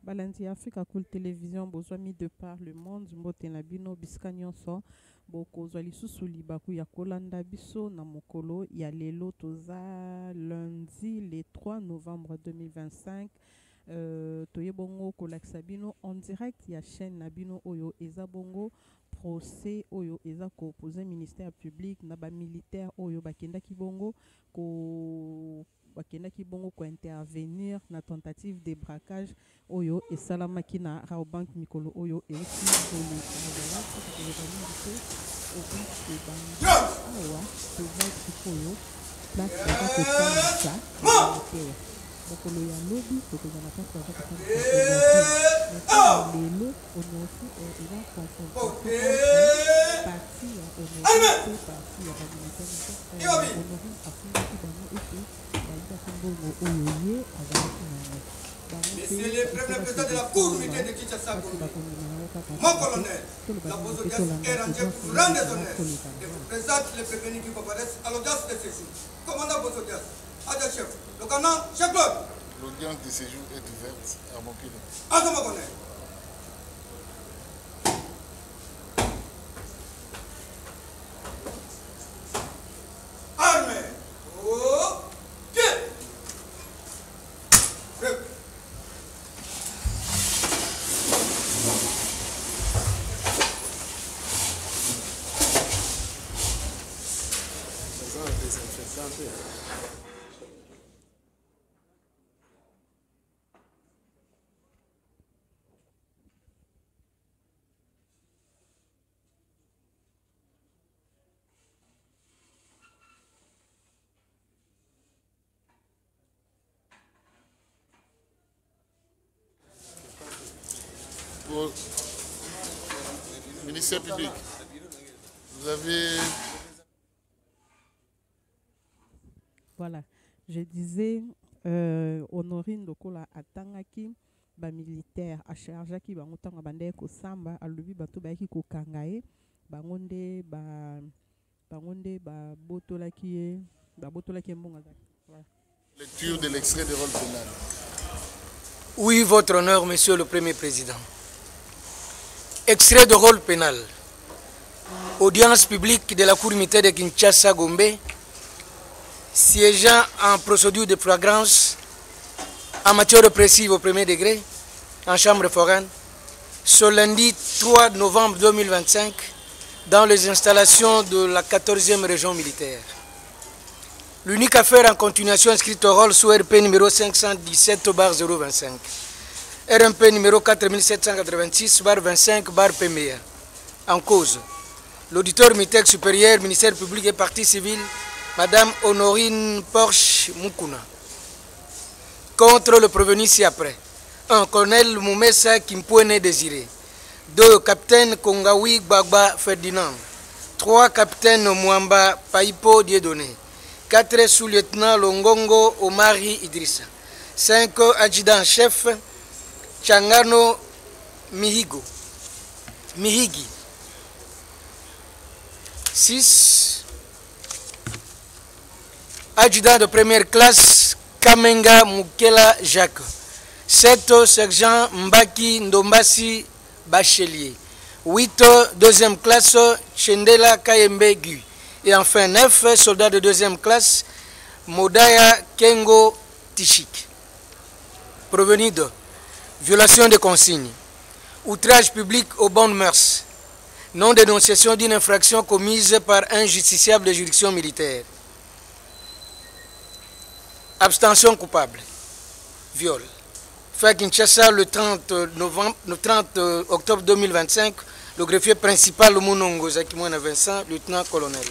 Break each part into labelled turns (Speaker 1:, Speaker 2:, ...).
Speaker 1: Balandi Africa Cool Télévision, bozwami de par le monde, mbote na bino bisika nyonso, bokozwa lisusu libaku ya kolanda biso na mokolo ya lelo toza lundi le 3 novembre 2025. Toye bongo kolakisa bino en direct ya chaîne na bino oyo eza bongo procès oyo eza opposé ministère public na ba militaire oyo bakendaki bongo ko intervenir na tentative de braquage oyo esalamaki na Raobank mikolo oyo euti zolo azala soki awa toza sikoyo place eza kosalisa militaire mokolo ya lobi tokoza na place baza kosalisa lelo onosi eza confrontation parti ya onosi pe parti ya bamilitaire onosi afungaki bango ete bayibaki mbongo oyo ye azalaki nango.
Speaker 2: Monsieur le Premier Président de la Cour unité de Kinshasa, mon colonel, la Bozodias est rangée pour vous rendre des honneurs et vous présente les prévenus qui comparaissent à l'audience de séjour. Commandant Bozodias, adjudant chef, le commandant chef Claude.
Speaker 3: L'audience de séjour est ouverte à mon colonel.
Speaker 2: À mon colonel. Armée. Ok.
Speaker 3: Pour le ministère public, vous avez...
Speaker 1: Voilà, je disais, Honorine Lokola atangaki ba militaire a chargeaki bango tanga bande ko samba alobi bato bayaki ko kangaye bangonde ba botolaki mbonga zaki. Voilà.
Speaker 3: Lecture de l'extrait de rôle pénal.
Speaker 4: Oui, votre honneur, monsieur le Premier Président. Extrait de rôle pénal. Audience publique de la Cour militaire de Kinshasa Gombe, siégeant en procédure de flagrance en matière répressive au premier degré, en chambre foraine, ce lundi 3 novembre 2025, dans les installations de la 14e région militaire. L'unique affaire en continuation inscrite au rôle sous RP numéro 517/025, RMP numéro 4786/25/PMEA. En cause, l'auditeur militaire supérieur, ministère public et partie civile, Madame Honorine Porsche Mukuna. Contre le prévenu ci-après. 1. Colonel Moumessa Kimpouene Désiré. 2. Capitaine Kongawi Gbagba Ferdinand. 3. Capitaine Mwamba Paipo Dieudonné. 4. Sous-lieutenant Longongo Omari Idrissa. 5. Adjudant-chef Changano Mihigi. 6. Adjudant de première classe Kamenga Mukela Jacques. 7. Sergent Mbaki Ndombasi Bachelier. 8. Deuxième classe Chendela Kayembe Gu. Et enfin 9. Soldats de deuxième classe Modaya Kengo Tishik. Provenu de violation des consignes, outrage public aux bonnes mœurs, non-dénonciation d'une infraction commise par un justiciable de juridiction militaire, abstention coupable, viol. Fait à Kinshasa le 30 octobre 2025, le greffier principal Munongo Zakimouana Vincent, lieutenant-colonel.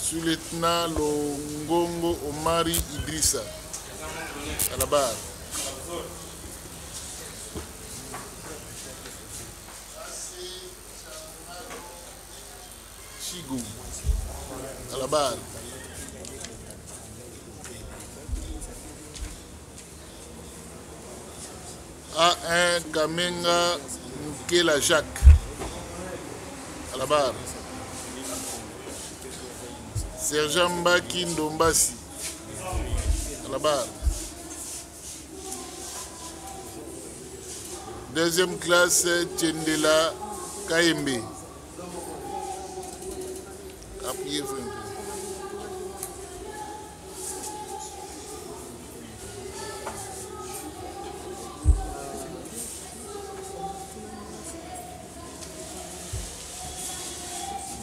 Speaker 3: Sous-lieutenant Longongo Omari Idrissa, à la barre. Chigou, à la barre. A1 Kamenga Nkela Jacques, à la barre. Sergent Mbaki Ndombasi, à la barre. Deuxième classe, Tchendela Kaembe. Appuyez un peu.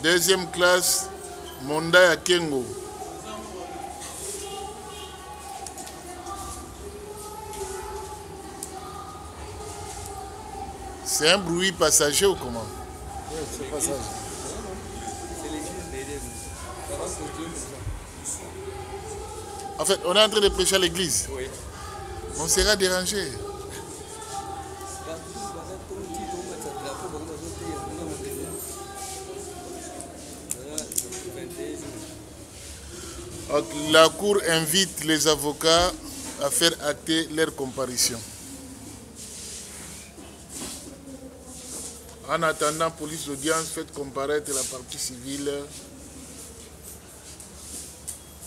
Speaker 3: Deuxième classe, Monda Yakengo. C'est un bruit passager ou comment?
Speaker 5: Oui, c'est passager.
Speaker 3: En fait, on est en train de prêcher à l'église.
Speaker 5: Oui.
Speaker 3: On sera dérangé. Donc, la Cour invite les avocats à faire acter leur comparution. En attendant, police d'audience, faites comparaître la partie civile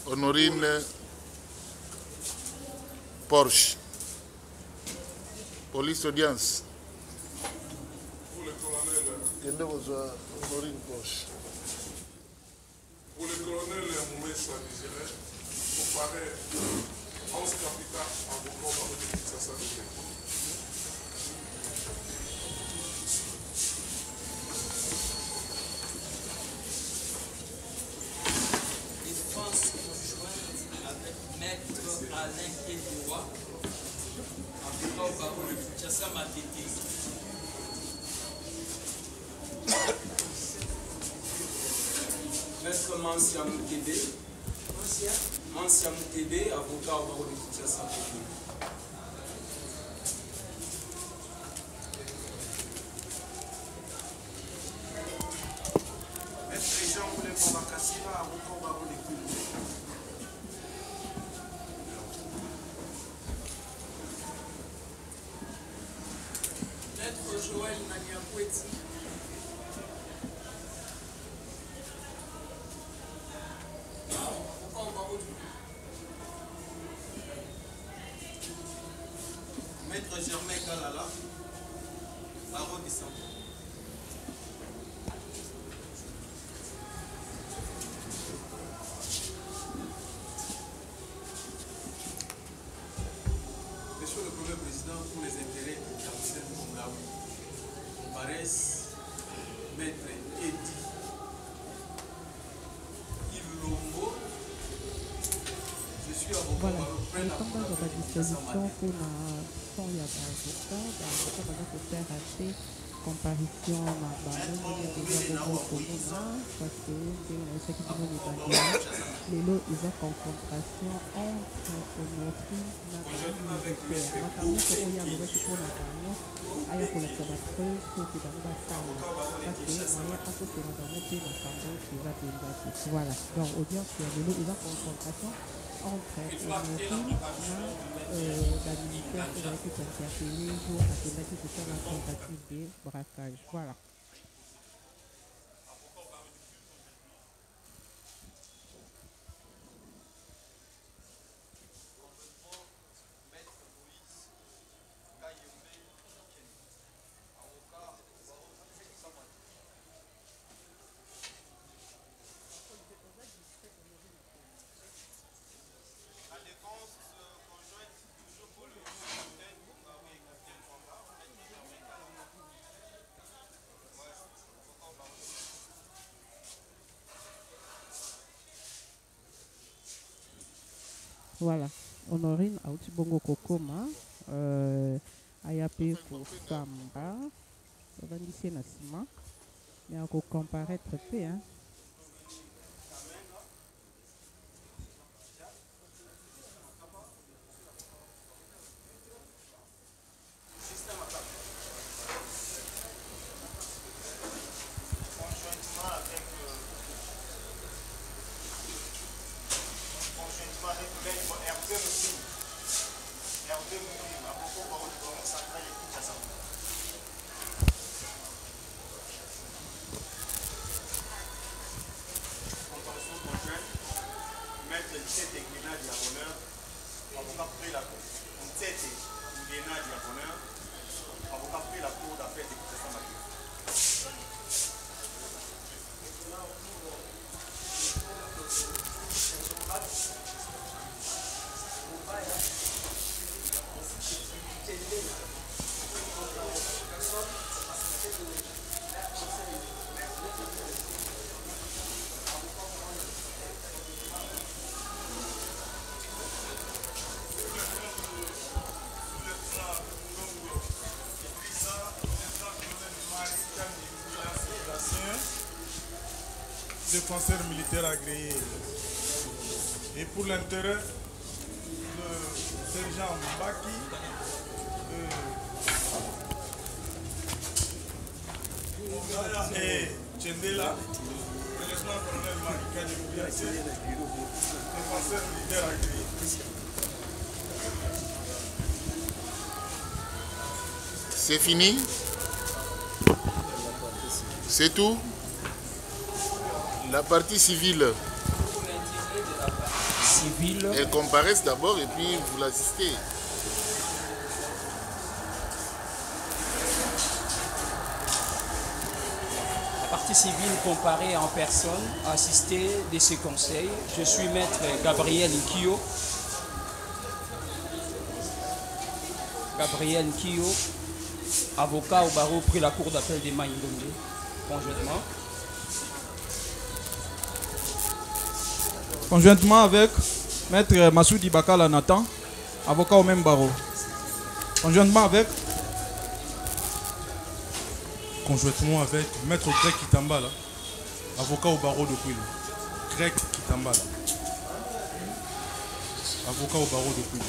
Speaker 3: Honorine Porsche. Police d'audience.
Speaker 6: Pour le colonel.
Speaker 3: Honorine Porsche.
Speaker 6: Pour le colonel Moumessa Désiré, comparé 11 capitales avocat de Kinshasa.
Speaker 7: Défense conjointe avec Maître Alain Kédoua, avocat au barreau de Kinshasa Matete. Maître Mansia Moukebe, avocat au barreau de Kinshasa Matete.
Speaker 8: Maître Jean-Moulin Bambakassira, avocat au barreau de Kinshasa.
Speaker 7: Maître Joël Naniakweti.
Speaker 8: Maître Germain Kalala, barreau de Sambo. Monsieur le Premier Président, pour les intérêts de Capitaine Kongawi, comparaissent Maître Edi Yves Longo. Je suis avocat
Speaker 1: Voilà,
Speaker 8: barreau près de la
Speaker 1: ntango azwaka disposition mpona fond ya baavocat baza kofaire ate comparution na bango ndenge deja bongo komona parce ndenge nayebisaki bino mibandela lelo eza confrontation entre honorine na bamilitaire makambo nyonso oyo alobaki mpona bango aya kolakisa bapreuve soki bango basala parce moyen akopena bango mpe makambo eza mpenza te voilà donc audience ya lelo eza confrontation entre honorine na bamilitaire ezalaki kointerpele jour akendaki kosala tentative de braquage voilà. Voilà, Honorine auti bongo kokoma aya pe kosamba bavandisi ye na nsima me akocomparaître pe
Speaker 5: défenseur militaire agréé. Et pour l'intérêt, le sergent Mbaki, et Tchendela, le lieutenant-colonel Marika de défenseur militaire agréé.
Speaker 3: C'est fini? C'est tout? La partie civile. Elles comparaissent d'abord et puis vous l'assistez.
Speaker 9: La partie civile comparée en personne, assistée de ce conseil. Je suis maître Gabriel Nkio. Gabriel Nkio, avocat au barreau pris la cour d'appel de Maïndomé, conjointement.
Speaker 10: Conjointement avec maître Massoudi Bakala Nathan, avocat au même barreau. Conjointement avec
Speaker 5: maître Greg Kitambala, avocat au barreau de Kouilou. Greg Kitambala, avocat au barreau de Kouilou.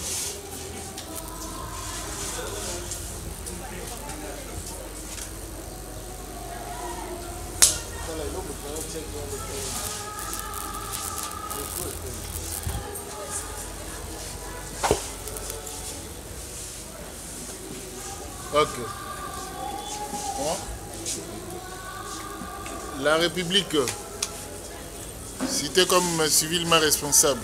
Speaker 3: Ok. Bon. La République, cité comme civilement responsable.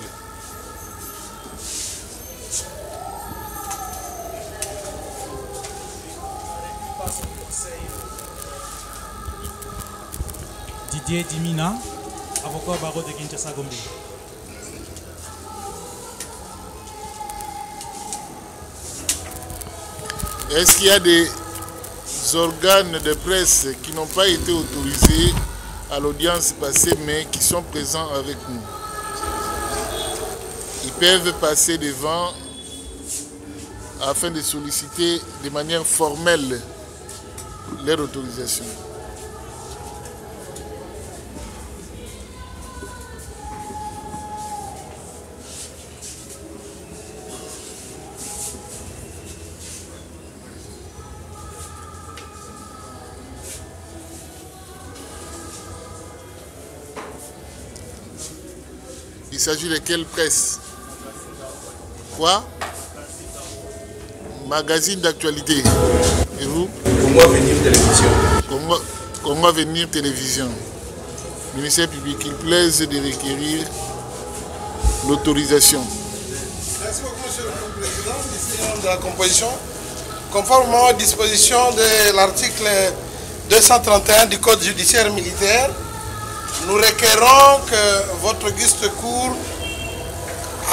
Speaker 11: Didier Dimina, avocat au barreau de Kinshasa Gombe.
Speaker 3: Est-ce qu'il y a des organes de presse qui n'ont pas été autorisés à l'audience passée mais qui sont présents avec nous? Ils peuvent passer devant afin de solliciter de manière formelle leur autorisation. Il s'agit de quelle presse? Quoi? Magazine d'actualité. Et vous?
Speaker 12: Congo Avenir Télévision.
Speaker 3: Congo Avenir Télévision. Ministère public, il plaise de requérir l'autorisation.
Speaker 13: Merci beaucoup, Monsieur le Président. Décision de la composition. Conformément aux dispositions de l'article 231 du Code judiciaire militaire, nous requérons que votre auguste cour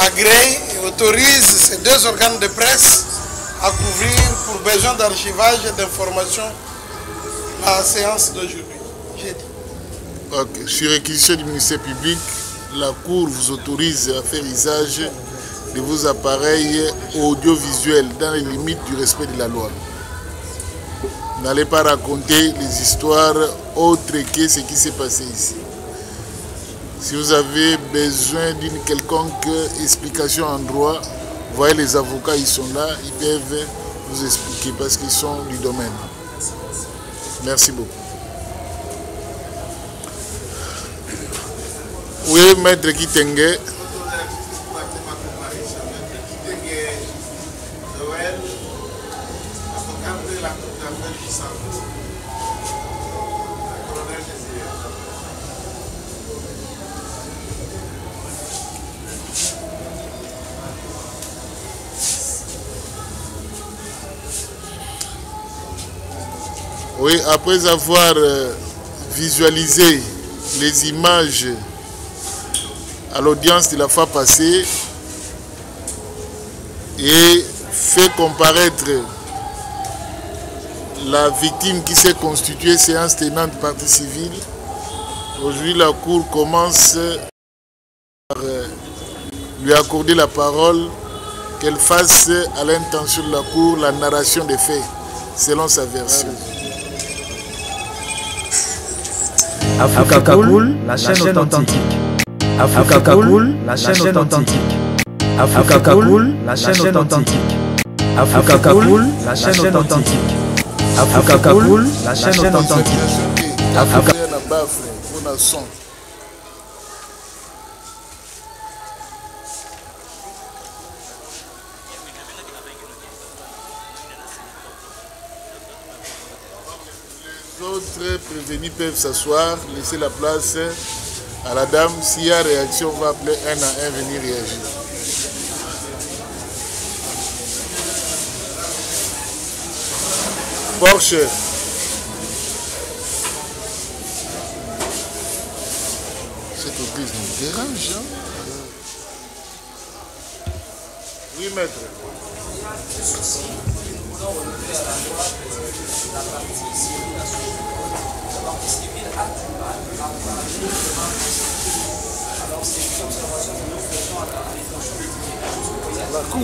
Speaker 13: agrée et autorise ces deux organes de presse à couvrir pour besoin d'archivage et d'information la séance d'aujourd'hui.
Speaker 3: Ok. Sur réquisition du ministère public, la Cour vous autorise à faire usage de vos appareils audiovisuels dans les limites du respect de la loi. N'allez pas raconter les histoires autres que ce qui s'est passé ici. Si vous avez besoin d'une quelconque explication en droit, voyez les avocats, ils sont là, ils peuvent vous expliquer parce qu'ils sont du domaine. Merci beaucoup. Oui, maître Kitenge. Oui, après avoir visualisé les images à l'audience de la fois passée et fait comparaître la victime qui s'est constituée séance tenante partie civile, aujourd'hui la Cour commence par lui accorder la parole, qu'elle fasse à l'intention de la Cour la narration des faits selon sa version.
Speaker 12: Africa Cool, la chaîne authentique. Africa Cool, la chaîne authentique. Africa Cool, la chaîne authentique. Africa Cool, la chaîne authentique. Africa Cool, la chaîne authentique. Africa
Speaker 3: Les autres prévenus peuvent s'asseoir, laisser la place à la dame. S'il y a réaction, on va appeler un à un venir réagir. Porsche. Cette église nous dérange. Hein? Oui, maître.
Speaker 12: La cour.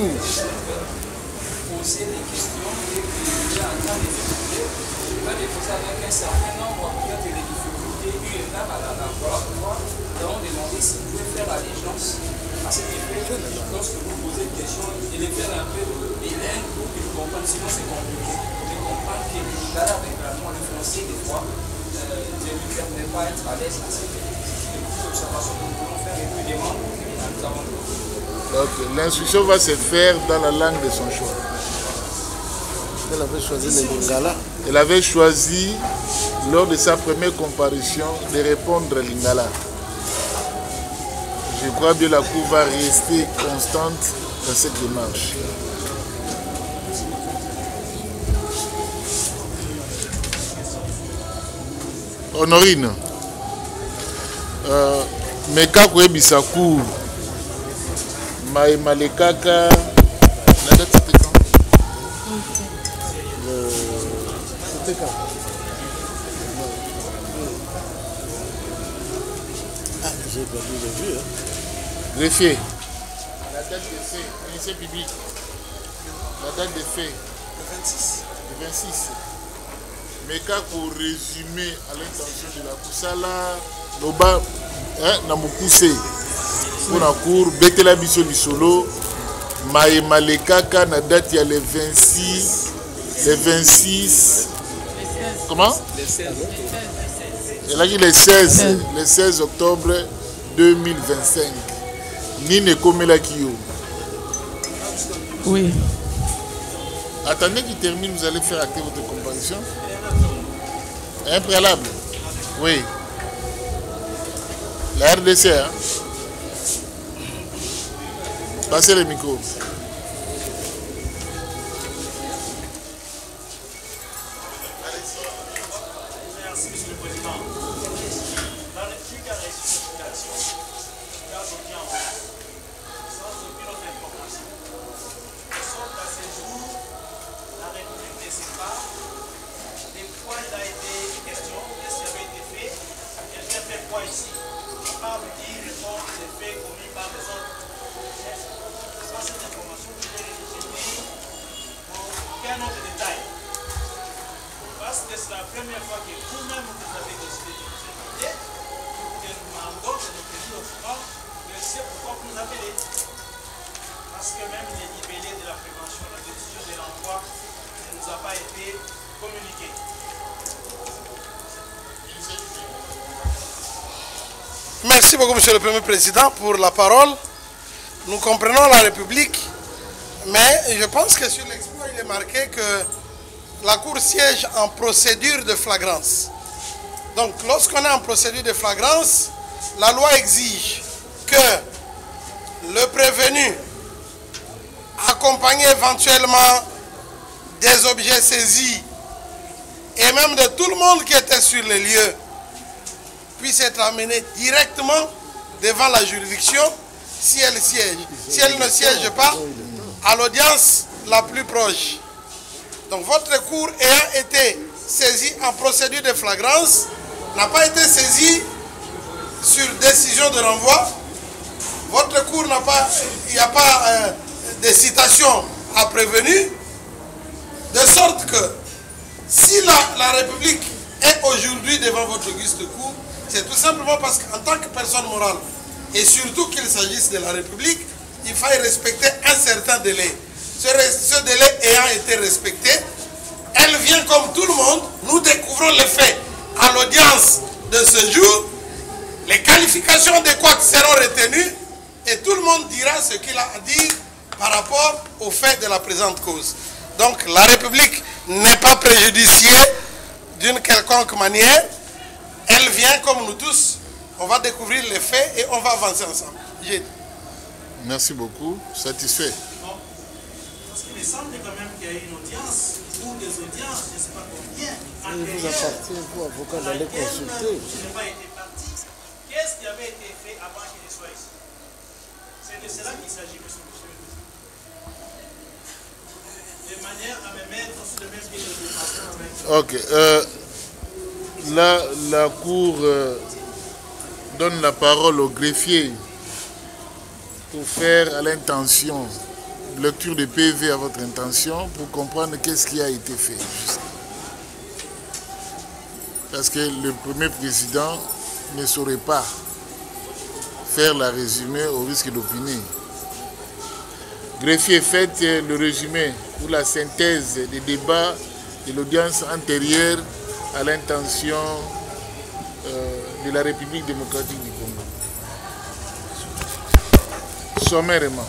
Speaker 12: Poser des questions et déjà en train de discuter. Il va déposer avec un certain nombre de difficultés eu égard à la loi. Nous avons demandé si vous pouvez faire allégeance à cet effet. Lorsque vous posez une question, et les faire un peu bilingue pour qu'ils comprennent, sinon c'est compliqué. De comprendre que l'Igala avec le français, des fois, ne lui permet pas être à l'aise à cette observation que nous voulons faire et puis des membres que nous avons.
Speaker 3: Okay. L'instruction va se faire dans la langue de son choix.
Speaker 13: Elle avait choisi le lingala.
Speaker 3: Elle avait choisi, lors de sa première comparution, de répondre à lingala. Je crois bien que la Cour va rester constante dans cette démarche. Honorine, mais quand vous avez sa cour, Malekaka, la date c'était quand? C'était quand?
Speaker 13: Ah, j'ai perdu le vue.
Speaker 3: Greffier. La date de fait, ministère public. La date de fait.
Speaker 13: Le 26.
Speaker 3: Le 26. Mais quand vous résumez à l'intention de la Koussala, Loba, Namukuse, pour la cour, Betela Biso Lisolo, Malekaka, na date il y a le 26, le 26, comment?
Speaker 13: Le 16.
Speaker 3: Elle a dit le 16 octobre 2025. Nine Komela Kiyo.
Speaker 1: Oui.
Speaker 3: Attendez qu'il termine, vous allez faire acter votre comparution. Un préalable. Oui. La RDC, hein? Passez le micro.
Speaker 14: Merci, Monsieur le Président. Dans le plus qu'à l'explication, dans l'audience, sans aucune autre information, de sorte qu'à ce jour, la République ne sait pas de quoi il a été question, qu'est-ce qui avait été fait, quelqu'un fait quoi ici. Pas vous dire répondre des faits commis par les autres. Sans cette information, vous devez réfléchir aucun autre détail. Parce que c'est la première fois que vous-même vous avez décidé de nous inviter, que nous demandons de nous tenir au courant de ce pourquoi vous nous appelez. Parce que même les libellés de la prévention, la décision de l'envoi ne nous a pas été communiquée.
Speaker 13: Merci beaucoup, Monsieur le Premier Président, pour la parole. Nous comprenons la République, mais je pense que sur l'expo, il est marqué que la Cour siège en procédure de flagrance. Donc, lorsqu'on est en procédure de flagrance, la loi exige que le prévenu, accompagné éventuellement des objets saisis et même de tout le monde qui était sur les lieux, puisse être amené directement devant la juridiction si elle siège. Si elle ne siège pas, à l'audience la plus proche. Donc votre cour ayant été saisie en procédure de flagrance, n'a pas été saisie sur décision de renvoi. Votre cour n'a pas, il n'y a pas de citation à prévenir, de sorte que si la République est aujourd'hui devant votre auguste cour, C'est tout simplement parce qu'en tant que personne morale, et surtout qu'il s'agisse de la République, il faille respecter un certain délai. Ce délai ayant été respecté, elle vient comme tout le monde, nous découvrons les faits à l'audience de ce jour, les qualifications adéquates seront retenues et tout le monde dira ce qu'il a à dire par rapport aux faits de la présente cause. Donc la République n'est pas préjudiciée d'une quelconque manière, elle vient comme nous tous, on va découvrir les faits et on va avancer ensemble.
Speaker 3: Merci beaucoup, satisfait.
Speaker 14: Parce qu'il me semble quand même qu'il y a eu une audience ou des audiences, je ne sais pas combien.
Speaker 15: Il vous appartient, vous, avocat, d'aller consulter.
Speaker 14: Je n'ai pas été parti. Qu'est-ce qui avait été fait avant qu'il ne soit ici? C'est de cela qu'il s'agit, monsieur le président. De manière à me mettre sur le même pied de défense avec.
Speaker 3: Ok. Là, la Cour donne la parole au greffier pour faire à l'intention, lecture de PV à votre intention, pour comprendre qu'est-ce qui a été fait. Parce que le premier président ne saurait pas faire la résumé au risque d'opiner. Greffier, faites le résumé ou la synthèse des débats de l'audience antérieure à l'intention de la République démocratique du Congo. Sommairement.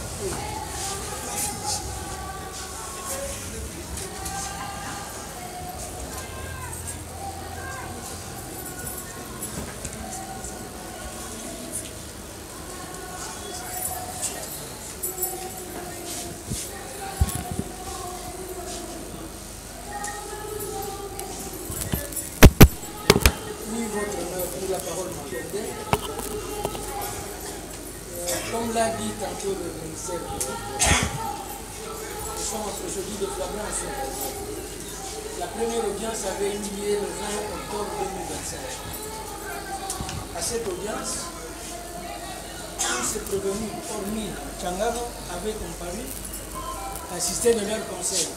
Speaker 4: Comme l'a dit tantôt le ministère, je pense aujourd'hui de flagrance. La première audience avait eu lieu le 20 octobre 2025. À cette audience, tous ces prévenus, hormis Tchangaro, avaient comparu, assisté de leur conseil.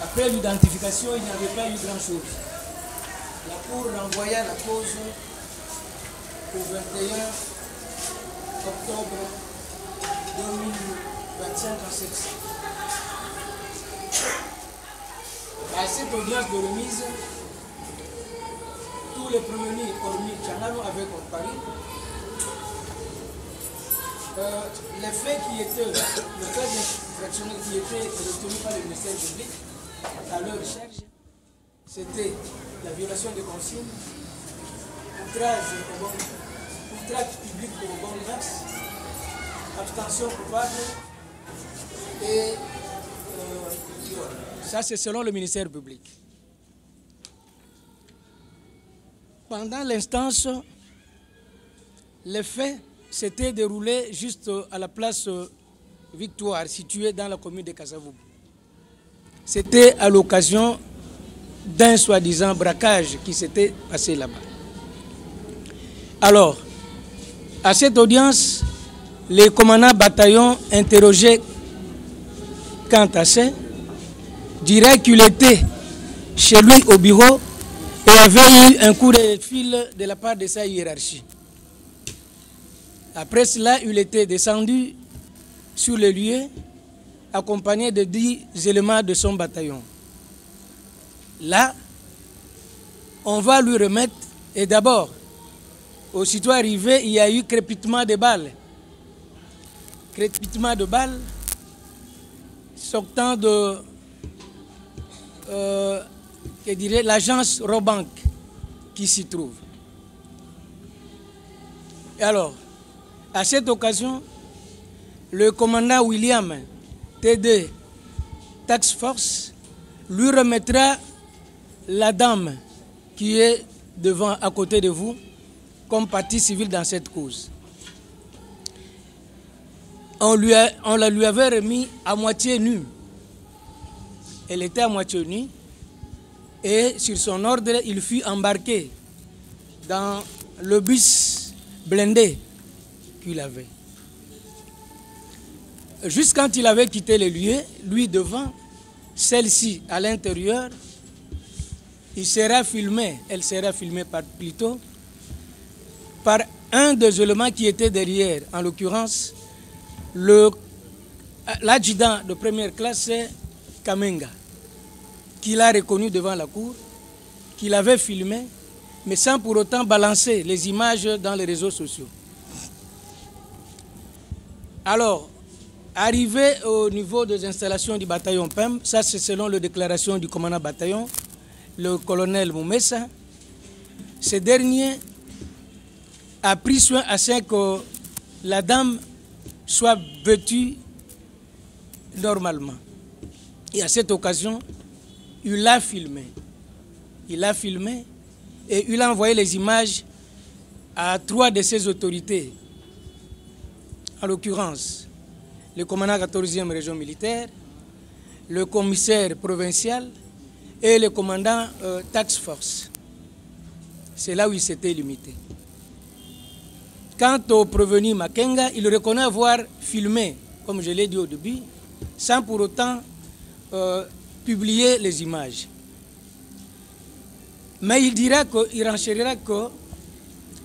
Speaker 4: Après l'identification, il n'y avait pas eu grand-chose. La Cour renvoya la cause au 21 octobre 2025 en sexe. À cette audience de remise, tous les prévenus, hormis Tchangaro, avaient comparu. Les faits qui étaient, le cas d'infractionnel qui était retenu par le ministère public à leur recherche, c'était la violation des consignes, outrage public pour bonne grâce, abstention coupable et ça c'est selon le ministère public. Pendant l'instance, les faits s'étaient déroulés juste à la place Victoire, située dans la commune de Kasavubu. C'était à l'occasion d'un soi-disant braquage qui s'était passé là-bas. Alors, à cette audience, les commandants bataillons interrogés quant à ça, diraient qu'il était chez lui au bureau et avait eu un coup de fil de la part de sa hiérarchie. Après cela, il était descendu sur le lieu, accompagné de 10 éléments de son bataillon. Là, on va lui remettre, et d'abord, aussitôt arrivé, il y a eu crépitement de balles. Crépitement de balles sortant de l'agence Robank qui s'y trouve. Et alors, à cette occasion, le commandant William TD Task Force lui remettra la dame qui est devant, à côté de vous, comme partie civile dans cette cause. On la lui avait remis à moitié nue. Elle était à moitié nue et sur son ordre, il fut embarqué dans le bus blindé qu'il avait. Juste quand il avait quitté le lieu, lui devant, celle-ci à l'intérieur, il sera filmé, elle sera filmée plutôt par un des éléments qui était derrière, en l'occurrence l'adjudant de première classe, Kamenga, qu'il a reconnu devant la cour, qu'il avait filmé, mais sans pour autant balancer les images dans les réseaux sociaux. Alors, arrivé au niveau des installations du bataillon PEM, ça c'est selon la déclaration du commandant bataillon, le colonel Moumessa, ce dernier a pris soin à ce que la dame soit vêtue normalement. Et à cette occasion, il l'a filmé. Il l'a filmé et il a envoyé les images à 3 de ses autorités. En l'occurrence, le commandant 14e région militaire, le commissaire provincial et le commandant Task Force. C'est là où il s'était limité. Quant au prévenu Makenga, il reconnaît avoir filmé, comme je l'ai dit au début, sans pour autant publier les images. Mais il dira qu'il renchérira que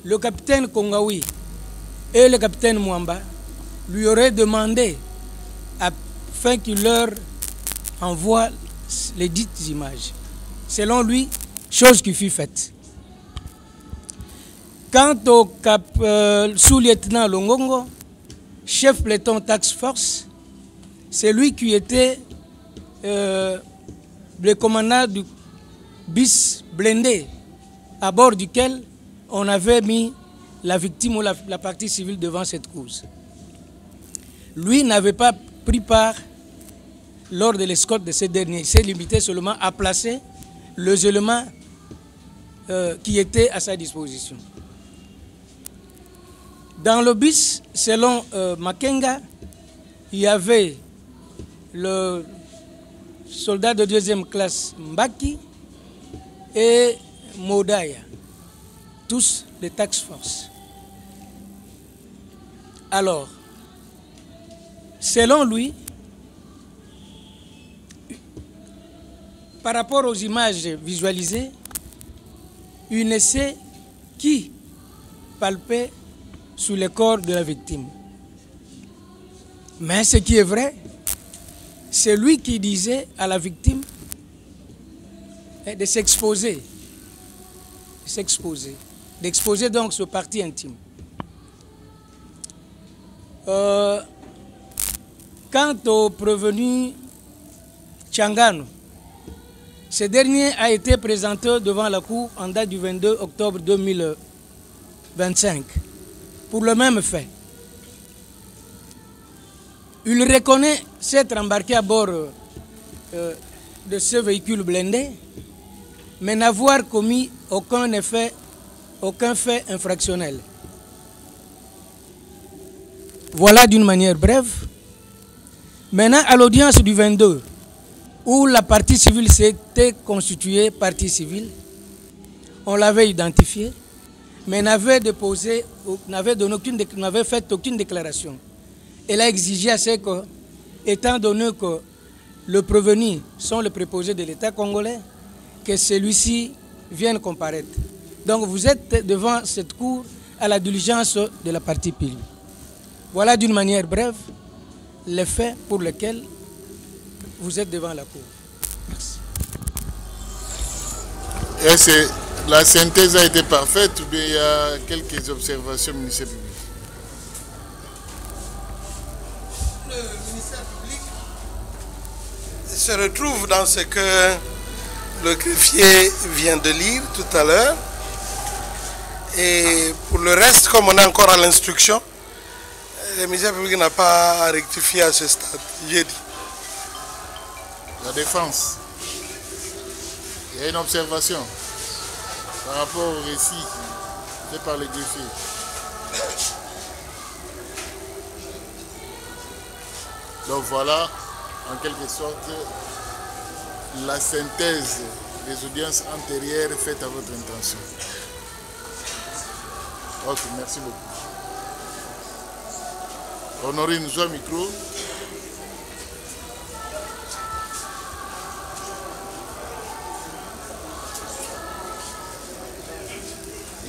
Speaker 4: le capitaine Kongaoui et le capitaine Mwamba lui auraient demandé afin qu'il leur envoie les dites images. Selon lui, chose qui fut faite. Quant au sous-lieutenant Longongo, chef peloton Task Force, c'est lui qui était le commandant du bis blindé à bord duquel on avait mis la victime ou la partie civile devant cette cause. Lui n'avait pas pris part lors de l'escorte de ce dernier. Il s'est limité seulement à placer les éléments qui étaient à sa disposition. Dans le bis, selon Makenga, il y avait le soldat de 2e classe Mbaki et Modaya, tous des Task Force. Alors, selon lui, par rapport aux images visualisées, il ne sait qui palpait sous le corps de la victime. Mais ce qui est vrai, c'est lui qui disait à la victime de s'exposer, d'exposer donc ce parti intime. Quant au prévenu Tchangano, ce dernier a été présenté devant la cour en date du 22 octobre 2025 pour le même fait. Il reconnaît s'être embarqué à bord de ce véhicule blindé, mais n'avoir commis aucun fait infractionnel. Voilà d'une manière brève. Maintenant, à l'audience du 22, où la partie civile s'était constituée partie civile, on l'avait identifié, mais n'avait fait aucune déclaration. Elle a exigé à ce que, étant donné que le prévenu sont les préposés de l'État congolais, que celui-ci vienne comparaître. Donc vous êtes devant cette cour à la diligence de la partie civile. Voilà d'une manière brève les faits pour lesquels vous êtes devant la cour. Merci.
Speaker 3: Est-ce que la synthèse a été parfaite ou bien il y a quelques observations au ministère public?
Speaker 13: Le ministère public se retrouve dans ce que le greffier vient de lire tout à l'heure. Et pour le reste, comme on est encore à l'instruction, le ministère public n'a pas à rectifier à ce stade. J'ai dit.
Speaker 3: La défense. Il y a une observation par rapport au récit fait par le greffier. Donc voilà, en quelque sorte, la synthèse des audiences antérieures faites à votre intention. Ok, merci beaucoup. Honorine, nous au micro.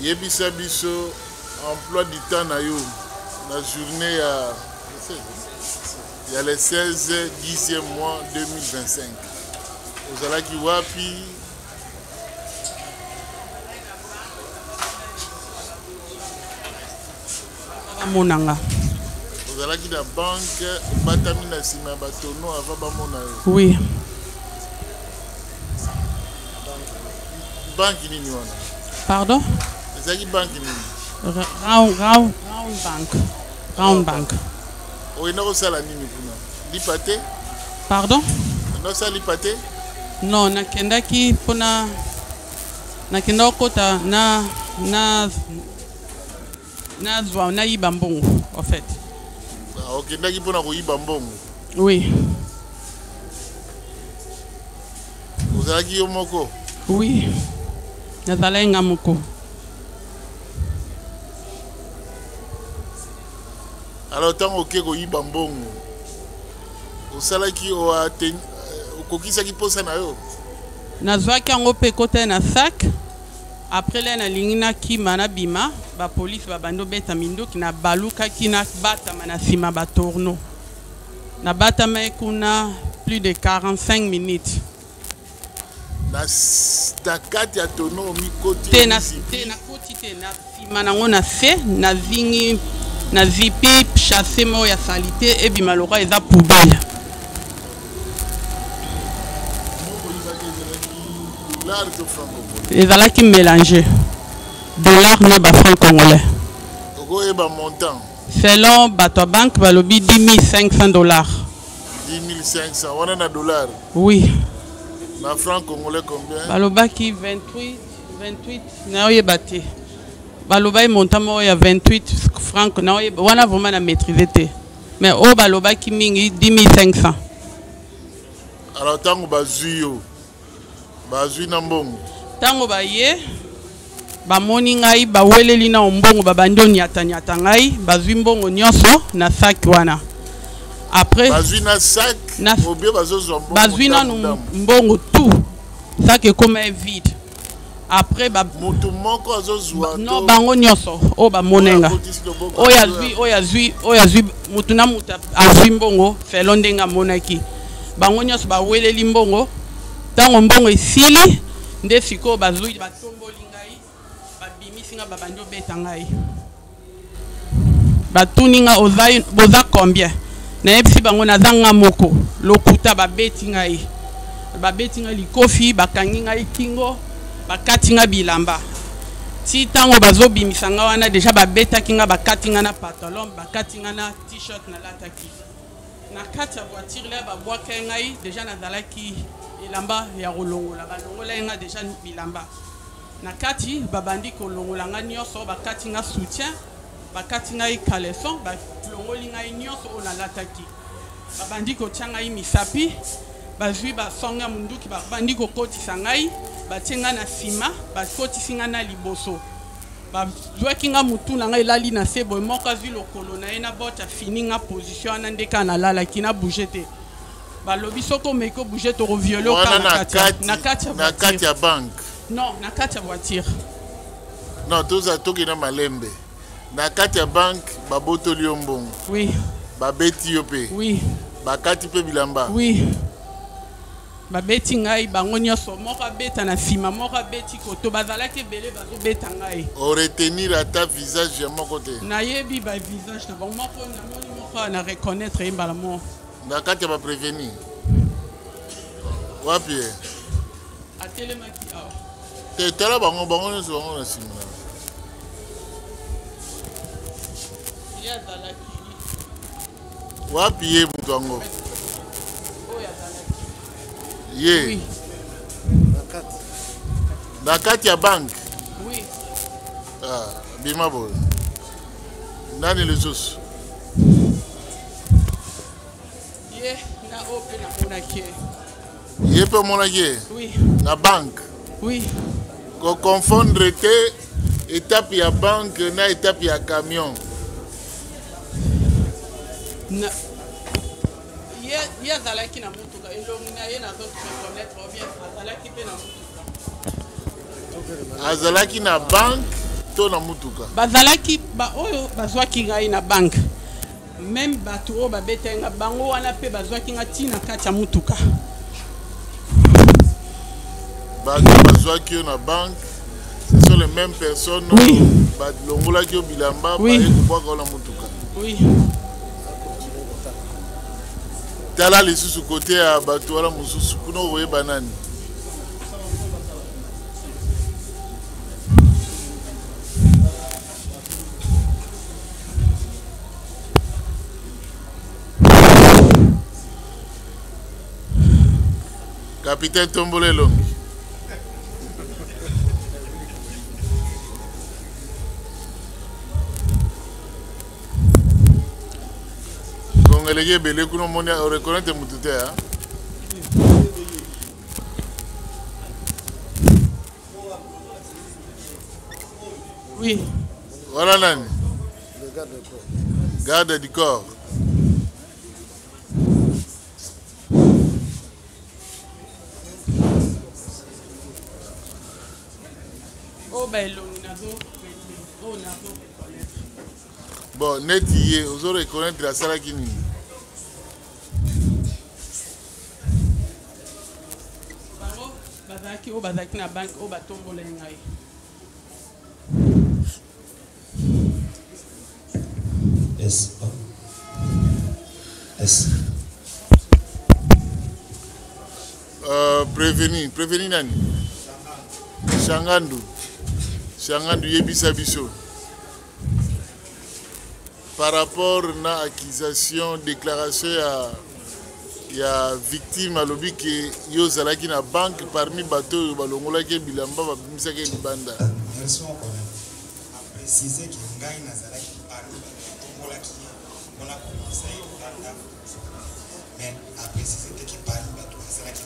Speaker 3: yebisa biso emploi du temps na yo la journée il y a le 16 10e mois 2025 ozalaki wapi
Speaker 16: monanga
Speaker 3: ozalaki na banque batami na nsima ya batono avant bamona yo
Speaker 16: oui
Speaker 3: banque nini wana
Speaker 16: pardon
Speaker 3: ezalaki banque nini
Speaker 16: round bank
Speaker 3: oyenda kosala nini kuna lipa te
Speaker 16: pardon
Speaker 3: nosala lipa te
Speaker 16: non nakendaki mpona nakenda kokota nazwa nayiba mbongo en fait
Speaker 3: okendaki mpona koyiba mbongo
Speaker 16: oui
Speaker 3: ozalaki yo moko
Speaker 16: oui nazalaki nga moko
Speaker 3: alors ntango oke koyiba mbongo osalaki okokisaki mposa na yo
Speaker 16: nazwaki yango mpe ekota na sac après le nalingi nakima nabima bapolisi babandi obeta minduki nabalukaki nabatama na nsima batorno nabatama kuna plus de 45 minutes
Speaker 3: na kati ya tono omikoti
Speaker 16: te nakoti te na nsima nango na se nazingi nazipi chasse moko ya salite ebima loka eza poubelle ezalaki mélange dollar na bafranc congolais
Speaker 3: okoyeba montant
Speaker 16: selon bato ya banque balobi 10 500 dollars
Speaker 3: 10 500 wana na dollar
Speaker 16: oui
Speaker 3: na franc congolais combien
Speaker 16: balobaki 28 naoyeba te balobaki montant moko ya 28 franc naoyeba wana vraiment na maîtrise te mais oyo balobaki mingi 10 500
Speaker 3: alors ntango bazwi yo bazwi na mbongo
Speaker 16: ntango baye bamoni ngai baweleli na mbongo babandi oniataniata ngai bazwi mbongo nyonso na sac wana après
Speaker 3: bazwi na sac obie bazozwa mbongo
Speaker 16: bazwi nanu mbongo tout sac ekoma vide après
Speaker 3: moto moko azozwa
Speaker 16: no bango nyonso oyo bamonenga oyo azwi motu na motu azwi mbongo felo ndenge amonaki bango nyonso baweleli mbongo ntango mbongo esili nde sikoyo bazwi batomboli ngai babimisi nga babandi obeta ngai batuni nga boza combien nayebisi bango naza nga moko lokuta babeti ngai likofi bakangi ngai kingo bakati nga bilamba ti ntango bazobimisa nga wana deja babetaki nga bakati nga na pantalon bakati nga na t-shirt nalataki na kati ya voiture le babwaka ngai deja nazalaki elamba ya kolongola balongola nga deja bilamba na kati babandi kolongola nga nyonso bakati nga soutien bakati ngai caleçon balongoli ngai nyonso oyo nalataki babandi kotia ngai misapi bazwi basonga munduki babandi kokotisa ngai batie nga na nsima bakotisi nga na liboso bazwaki nga mutu na ngai elali na se boye moko azwi lokolo na ye na bota fini nga position wana nde kaka nalalaki na bouge te balobi soki omeki obouge tokoviole
Speaker 3: na kati ya banque
Speaker 16: non na kati ya voiture
Speaker 3: non tokenda malembe na kati ya banque babotoli yo mbongo
Speaker 16: oui
Speaker 3: babeti yo mpe
Speaker 16: oui
Speaker 3: bakati mpe bilamba
Speaker 16: oui babeti ngai bango nyonso moko abeta na nsima moko abeti koto bazalaki ebele bazobeta ngai
Speaker 3: oretenir ata visage ya moko te
Speaker 16: nayebi bavisage na bango moko namoni moko na reconnaître ye mbala mo
Speaker 3: na kati ya baprevenir wapi
Speaker 16: atelemaki awa
Speaker 3: te tala bango nyonso bango na nsima
Speaker 16: ye azalaki
Speaker 3: wapi ye moto yango ye
Speaker 16: oui.
Speaker 3: na kati ya banque
Speaker 16: oui.
Speaker 3: bima boye nani lisusu
Speaker 16: ye na oyo mpe namonaki
Speaker 3: ye mpe omonaki ye
Speaker 16: oui.
Speaker 3: na banque
Speaker 16: oui.
Speaker 3: koconfondre te étape ya banque na étape ya camion
Speaker 16: ye azalaki na motuka elongi na ye nazoreconnaître bien azalaki mpe na motuka
Speaker 3: azalaki na banque to na mutuka
Speaker 16: bazalaki oyo bazwaki ngai na banque même bato oyo babetaki nga bango wana mpe bazwaki nga ntina kati ya mutuka
Speaker 3: bato bazwaki yo na banque ce sont les mêmes personnes balongolaki yo bilamba baye kobwaka yo na mutuka tala lisusu kote ya bato wana mosusu kuna okoyeba nani Capitaine Tombolelo. Congolais belé kuno moni o reconnaître mutute hein.
Speaker 16: Oui.
Speaker 3: Voilà nani. Le garde du corps. Garde du corps. Bon, net y est, vous aurez reconnaître la salle qui n'y prévenir nani Changandu yebisa biso par rapport à accusation déclaration ya victime alobi ke yo zalaki na banque parmi bato balongolaki bilamba babimisaki libanda.
Speaker 17: Merci encore. A préciser que ngai nazalaki parmi bato on a commencé à mais a préciser que parmi bato nazalaki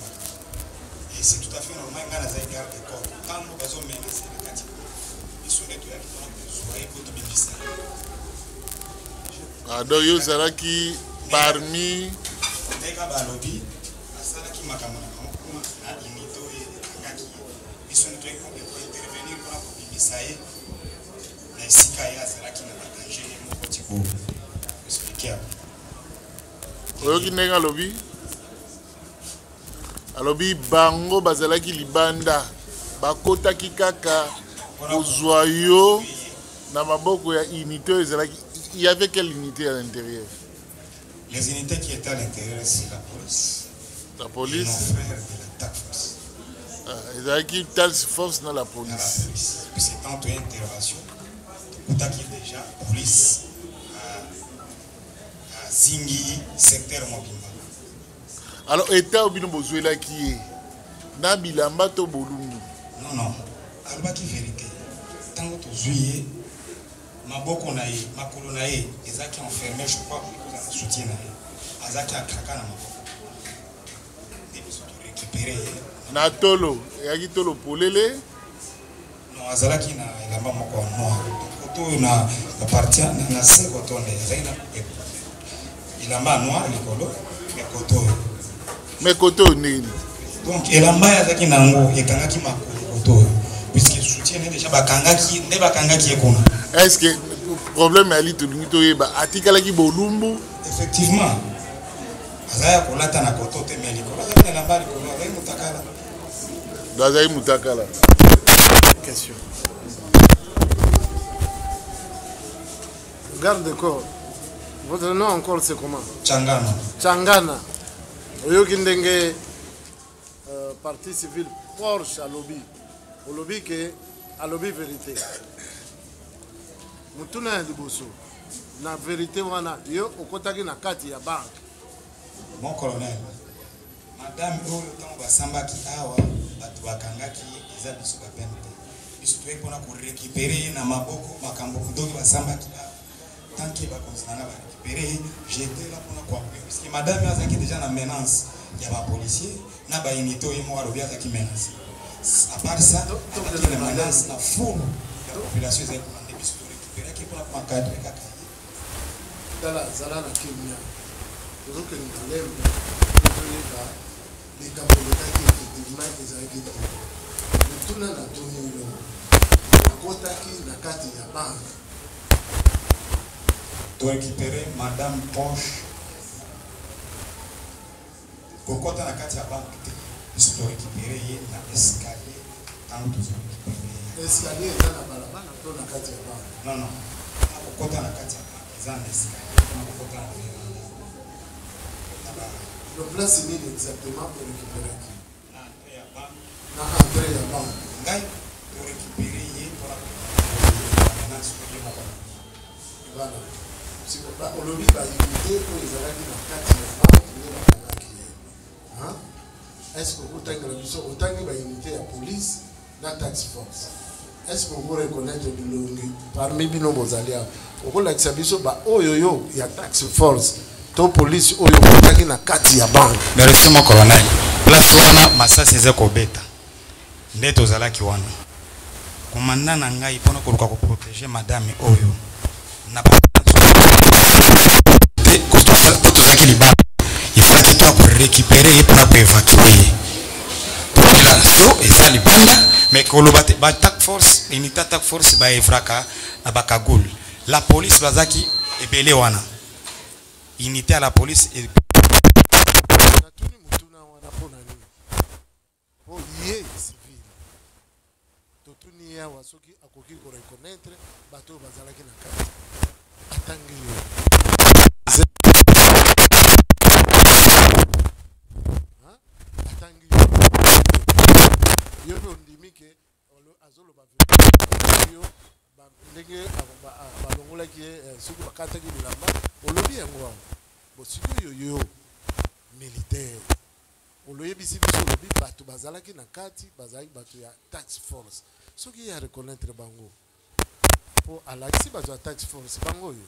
Speaker 17: et c'est tout à fait normal ngai nazalaki garde de corps quand nous bazo menacer na kati
Speaker 3: ah donc yo zalaki parmi
Speaker 17: nega balobi asalaki makambo na inito ekangaki biso nto intervenir mpona kobimisa ye na esika ye azalaki na badanger ye moko ti koexplike
Speaker 3: oyoki ndenge alobi bango bazalaki libanda bakotaki kaka kozwa yo na maboko ya unité ezalaki. Il y avait quelle unité à l'intérieur?
Speaker 17: Les unités qui étaient à l'intérieur, c'est la police.
Speaker 3: La police?
Speaker 17: Nos frères de la task force.
Speaker 3: Ezalaki task force dans la police.
Speaker 17: Dans la police. Puis c'est tant une intervention. Tout qui est déjà police à Zingi, secteur Mobimba.
Speaker 3: Alors, État Obino Bozuela qui est na bilamba to bolungu.
Speaker 17: Non. Alba qui vérité. Tant que tu juillet, maboko na ye, makolo na ye, ezaki enfermé, je crois, pour la soutien na ye. Azaki a kraka na maboko. Et puis surtout récupérer.
Speaker 3: Na tolo, yaki tolo polele.
Speaker 17: Non, azalaki na elamba moko noir. Koto na partie na se koto na ezaki na elamba noir likolo, mais koto.
Speaker 3: Mais koto nini.
Speaker 17: Donc elamba yazaki nango ekangaki makolo koto. Puisque soutien déjà bakangaki ne bakangaki ekona.
Speaker 3: Est-ce que le problème est tout le yeba atikalaki bolumbu
Speaker 17: effectivement azaya kolata na kotote meli kolata na lamba likolo azai mutakala
Speaker 3: dazai mutakala question
Speaker 15: garde de corps votre nom encore c'est comment?
Speaker 17: Changana
Speaker 15: oyoki ndenge partie civile Porsche à lobby que à lobby vérité mutuna ya liboso na vérité wana yo okotaki na kati ya banque.
Speaker 17: Mon colonel madame oyo ntango basambaki awa bato bakangaki eza biso bapene te biso toyei mpona korécupere na maboko makambo ndoki basambaki awa tanke bakonzinanga barécupere j'étais là mpona koappuye puisque madame azalaki déjà na menace ya bapolicier na baunité oyo moko alobi azalaki menace à part ça azalaki na menace na foule ya population ezali komande biso torécupéraki mpona komakadre kaka
Speaker 15: tala zala na kimia tozokende lembe tozoyeba likambo elokaki effectivement ezalaki te motuna na toni yo bakotaki na kati ya banque.
Speaker 17: To récupérer Madame Poche. Kokota na kati ya banque te. Biso to récupérer ye na escalier. Tango tozo récupérer.
Speaker 15: Escalier eza na balabala to na kati ya banque.
Speaker 17: Non non. Kokota na kati ya banque. Eza na escalier. Kokota na veranda.
Speaker 15: Le place nini exactement pour récupérer qui?
Speaker 17: Na entrée ya banque.
Speaker 15: Na entrée ya banque.
Speaker 17: Ngai to récupérer ye pour la menace pour ye moko.
Speaker 15: Voilà. Olobi baunité oyo ezalaki na kati ya banque nde bakangaki ye. Est-ce que okotangela biso otangi baunité ya police na tax force? Est-ce que vous reconnaître bilongi parmi bino bozali awa okolakisa biso baoyoyo ya tax force to police oyo okotaki na kati ya banque?
Speaker 17: Merci mon colonel. Place wana masasi eza kobeta nde tozalaki wana komanda na ngai mpona koluka koprotéger madame oyo na tozalaki libanda ifaki to akorécupérer ye mpona koévacue ye population eza libanda mais koloba te batak force unité attaque force baevraka na bakagul la police bazaki ebele wana unité à la police
Speaker 15: ye civil totuni awa soki akoki koreconnaître bato oyo bazalaki na kati atangi atangi yo mpe ondimi ke azoloba yo ndenge balongolaki ye soki bakataki bilamba olobi yango awa bosiki oyo yo militaire oloyebisi biso olobi bato bazalaki na kati bazalaki bato ya tax force soki ye areconnaître bango mpo alakisi bato ya tax force bango oyo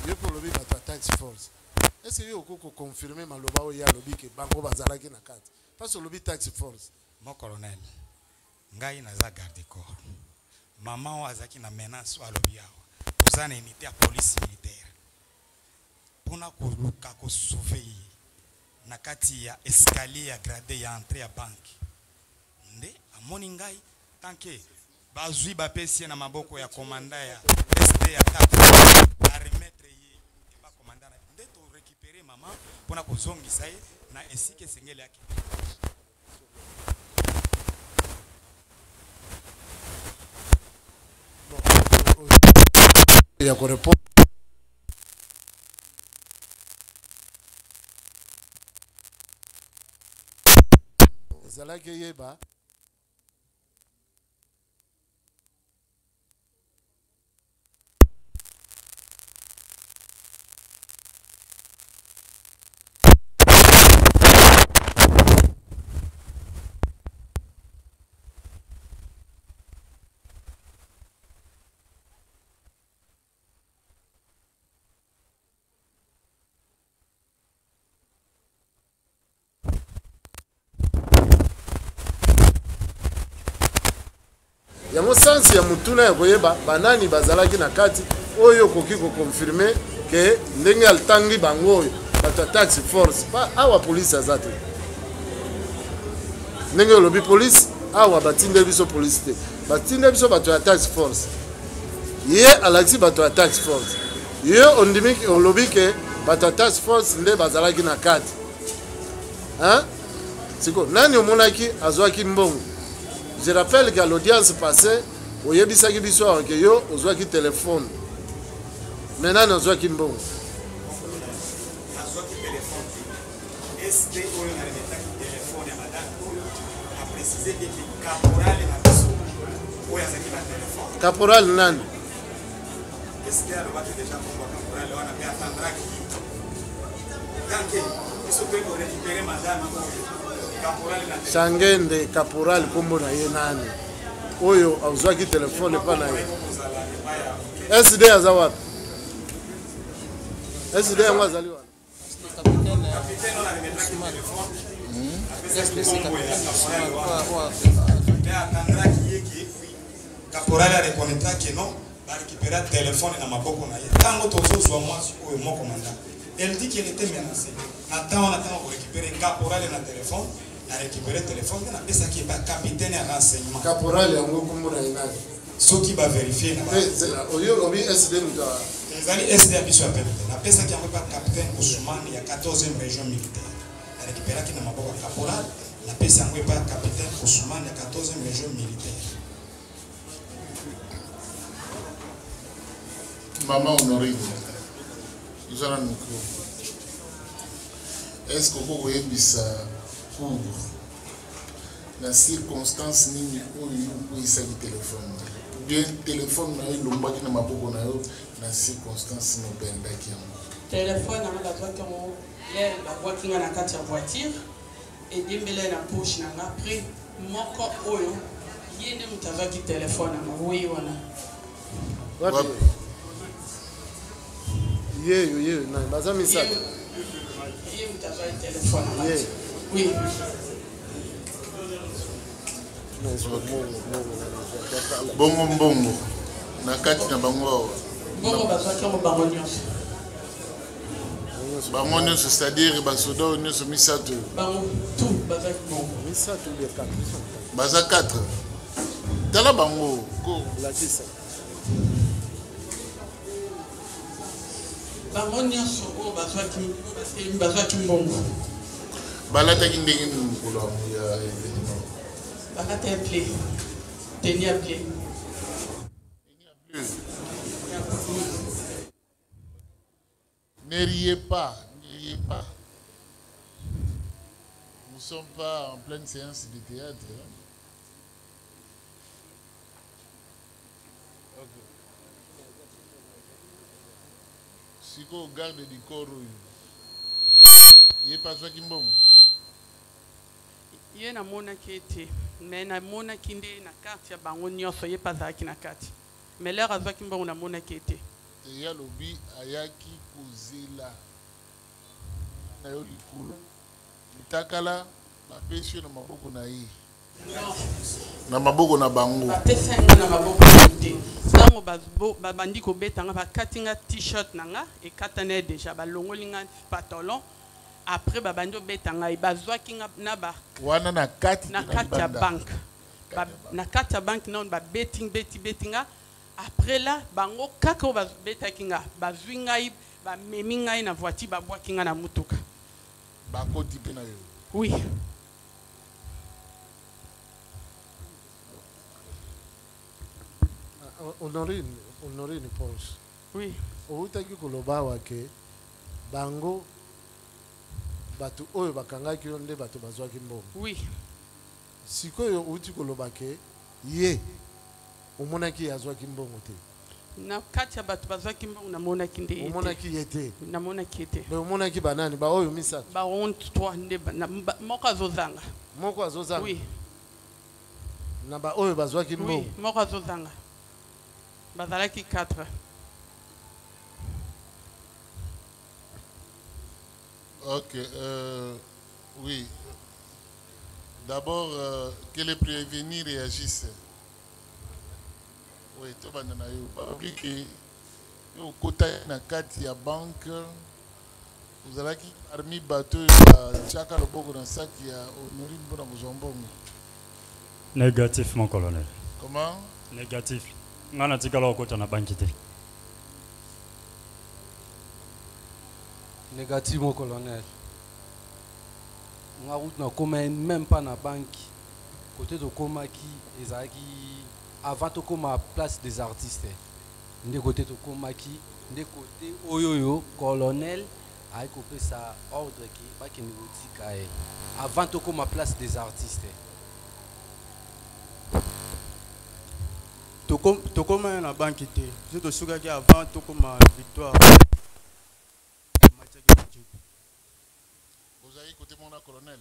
Speaker 15: yo mpe olobi bato ya tax force ese yo okoki koconfirme maloba oyo ye alobi ke bango bazalaki na kati mpasi olobi tax force?
Speaker 17: Mon colonel ngai naza garde corps mama oyo azalaki na menace oyo alobi awa toza na unité ya police militaire mpona koluka kosauve ye na kati ya escalier ya grade ya entrée ya banque nde amoni ngai tanke bazwi bapesi ye na maboko ya komanda ya SD ya taxe baremetre ye eba komanda na nde to récupérer mama mpona kozongisa ye na esika esengeli yake
Speaker 15: ya korepondre ezalaki eyeba yango sansi ya mutuna ya koyeba banani bazalaki na kati oyo koki kokonfirme ke ndenge altangi bango oyo bato ya tax force pa awa polisi aza te ndenge olobi polisi awa batinde biso polisi te batinde biso bato ya tax force ye alakisi bato ya tax force ye ondimi olobi ke bato ya tax force nde bazalaki na kati siko nani omonaki azwaki mbongo? Je rappelle qu'à l'audience passée, au yebisaki biso awa ke yo ozwaki téléphone. Maintenant ozwaki mbongo.
Speaker 17: azwaki téléphone SD oyo naremetaki téléphone ya madame oyo aprécise ete caporal na biso oyo azalaki na téléphone.
Speaker 15: Caporal nani?
Speaker 17: SD alobaki deja kombo caporal wana mpe atandraki tanke biso mpe korécupere madame oyo
Speaker 15: Sangende caporal kombo na ye nani oyo azwaki telefone pa na ye SD aza wapi? SD yango azali wapi?
Speaker 17: caporal arekonetaki non barécupéra telefone na maboko na ye ntango tozozwa mwasi oyo moko manda elle dit qu'elle était menacée ntango na ntango korécupere caporal na telefone a récupéré le téléphone, on a pensé qu'il y a un capitaine de renseignement.
Speaker 15: Caporal, il y a un groupe de
Speaker 17: ceux qui va vérifier ezali SD biso ya PMT napesaki yango pa capitaine Ousmane ya 14e région militaire récupéraki na maboko ya caporal napesi yango pa capitaine Ousmane ya 14e région militaire.
Speaker 3: Maman Honorine, nous allons nous dire, est-ce que vous voyez ça pour la circonstance ni où il s'agit de téléphone ou bien téléphone na ilomba qui na maboko na yo na circonstance no benda ki yango
Speaker 16: téléphone na la toi comme hier la voiture na kati ya voiture et dembele na poche na après moko oyo yende mutavaki téléphone na oui wana
Speaker 15: Ye, na bazami ça.
Speaker 16: Ye mutavaki téléphone na oui.
Speaker 3: Bongo na kati na bango
Speaker 16: bongo bazwaki yango bango nyonso
Speaker 3: bango nyonso c'est-à-dire basoda nyonso misato
Speaker 16: bango tout bazwaki bongo
Speaker 15: misato les 4
Speaker 3: baza 4 tala bango ko
Speaker 15: la 10
Speaker 16: bango nyonso oyo bazwaki mbongo
Speaker 3: balataki ndenge nini mokolo ya événement
Speaker 16: bakata ya ple teni ya ple
Speaker 3: ne riez pas, ne riez pas. Nous ne sommes pas en pleine séance de théâtre. Hein? Okay. Si vous regardez du corps, il n'y a pas ça qui est bon.
Speaker 16: Ye na mona kete mais na mona kinde na carte ya bango nyonso ye pazaki na kati mais l'air azwaki mbongo na mona kete
Speaker 3: ya lobi ayaki kozela na yo likolo litakala bapesi yo na maboko na ye na maboko na bango
Speaker 16: bapesi yango na maboko na te ntango babandi kobetanga bakati nga t-shirt na nga ekatana deja balongoli nga pantalon après babandi obetanga bazwaki nga na ba
Speaker 3: wana na kati
Speaker 16: ya banque na kati ya banque non beti nga après là bango kaka oyo babetaki nga bazwi ngai bamemi ngai na voiture babwaki nga na mutuka
Speaker 3: bakoti mpe na yo
Speaker 16: oui
Speaker 15: Honorine Ponce
Speaker 16: oui
Speaker 15: outaki koloba wake bango bato oyo bakangaki yo nde bato bazwaki mbongo
Speaker 16: oui
Speaker 15: sikoyo uti koloba ke ye omonaki azwaki mbongo te
Speaker 16: na kati ya bato bazwaki mbongo namonaki nde ye
Speaker 15: omonaki ye te
Speaker 16: namonaki ye te
Speaker 15: omonaki banani baoyo misato
Speaker 16: baonte 3 nde moko azozanga
Speaker 15: oui na baoyo bazwaki mbongo
Speaker 16: oui moko azozanga bazalaki 4
Speaker 3: ok oui d'abord que les prévenus réagissent. Oui, tu vas dans le côté na kati ya banque vous allez qui parmi bateau chaka le boko dans sac ya Honorine bona bozombo.
Speaker 18: Négatif mon colonel.
Speaker 3: Comment?
Speaker 18: Négatif. Ngana tikala okota na banque te.
Speaker 19: Négatif mon colonel. Nga route na koma même pas na banque côté de koma qui ezaki avant to koma place des artistes ndé côté to koma qui ndé côté oyoyo colonel a coupé sa ordre qui pas que niveau tikae avant to koma place des artistes
Speaker 20: to koma na banque té je to suka ki avant to koma victoire.
Speaker 3: Côté mon colonel.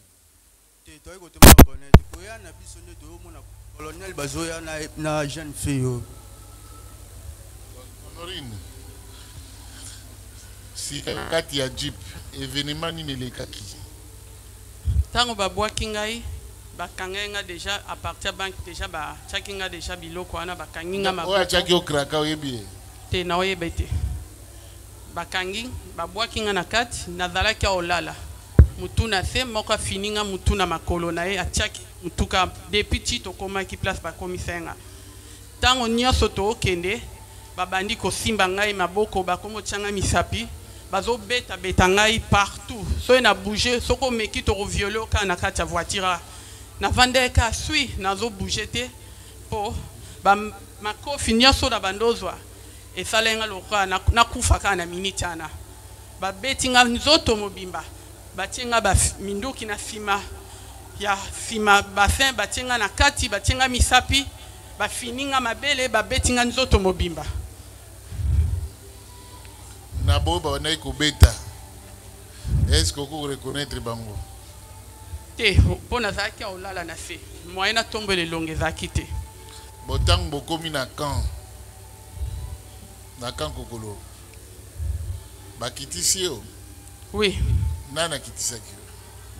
Speaker 20: Toi côté mon colonel. Tu na biso ne to mon colonel bazoya na jeune fille.
Speaker 3: Honorine. Si kati ya jeep événement ni lekaki.
Speaker 16: Tango babwaki ngai bakangenga déjà à partir banque déjà ba chakinga déjà biloko wana bakanginga
Speaker 3: maboko. Oya chaki okraka oyebi.
Speaker 16: Te na oyebete. Bakangi babwaki nga na kati nazalaki olala. Mutuna se moka fininga mutuna makolo na ye atiaki mutuka depuis tito koma ki place ba komisenga ntango nyonso tookende babandi kosimba ngai maboko bakomotianga misapi bazobeta ngai partout soki na bouge soko omeki tokoviole okaa na kati ya voiture navandeka sui nazobouge te mpo makofi nyonso na bandozwa esalenga lokola nakufa kaka na miniti wana babeti nga nzoto mobimba batie nga minduki na nsima ya nsima basin batie nga na kati batie nga misapi bafini nga mabele babeti nga nzoto mobimba
Speaker 3: na bo babandaki kobeta est-ce que oko reconnaître bango
Speaker 16: te mpo nazalaki aolala na se moye na tombo elongo ezalaki te
Speaker 3: botango bokomi na camp kokolo bakitisi yo
Speaker 16: oui
Speaker 3: nani akitisaki yo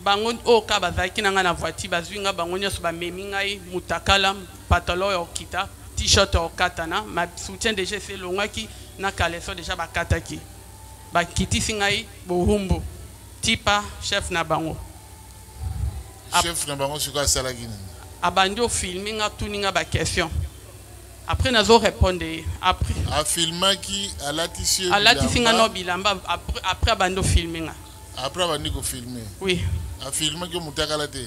Speaker 16: bango oka bazalaki na nga na voiture bazwi nga bango nyonso bamemi ngai mutakala pantalon ya okita t-shirt ya okatana ma soutien déjà ese elongwaki na kaleso déjà bakataki bakitisi ngai bohumbu tipa chef na bango
Speaker 3: chef na bango sikoyo asalaki nini
Speaker 16: abandi ofilme nga tuni nga baquestion après nazo répondre après
Speaker 3: afilmaki alatisi
Speaker 16: nga no bilamba après abandi ofilme nga
Speaker 3: après abandi kofilme
Speaker 16: oui
Speaker 3: afilmaki omutakala te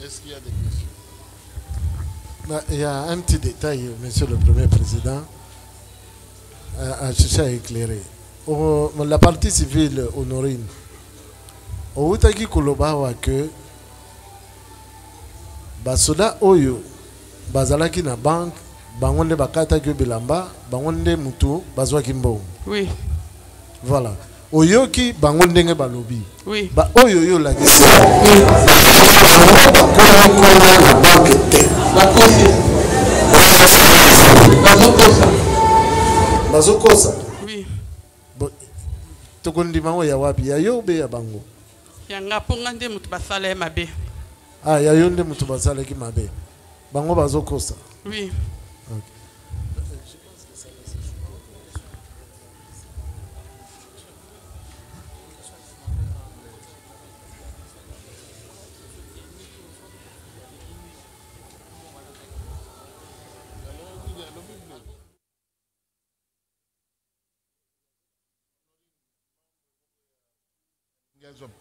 Speaker 3: est-ce qu'il y a des questions?
Speaker 15: Il y a un petit détail, Monsieur le Premier Président, à chercher à éclairer. La partie civile honorine, au Outaki Kolobawa que Basoda Oyo, Bazalaki na banque, Bangonde Bakata Bilamba, Bangonde Mutu, Bazwa Kimbo.
Speaker 16: Oui.
Speaker 15: Voilà. Oyoki Bangonde Balobi.
Speaker 16: Oui.
Speaker 15: Ba Oyo la Bazokosa.
Speaker 16: Oui.
Speaker 15: Tokondi mango ya wapi ya yo be ya bango.
Speaker 16: Yanga ponga nde mutu basala mabe.
Speaker 15: Ah ya yo nde mutu basala ki mabe. Bango bazokosa.
Speaker 16: Oui.
Speaker 15: Okay.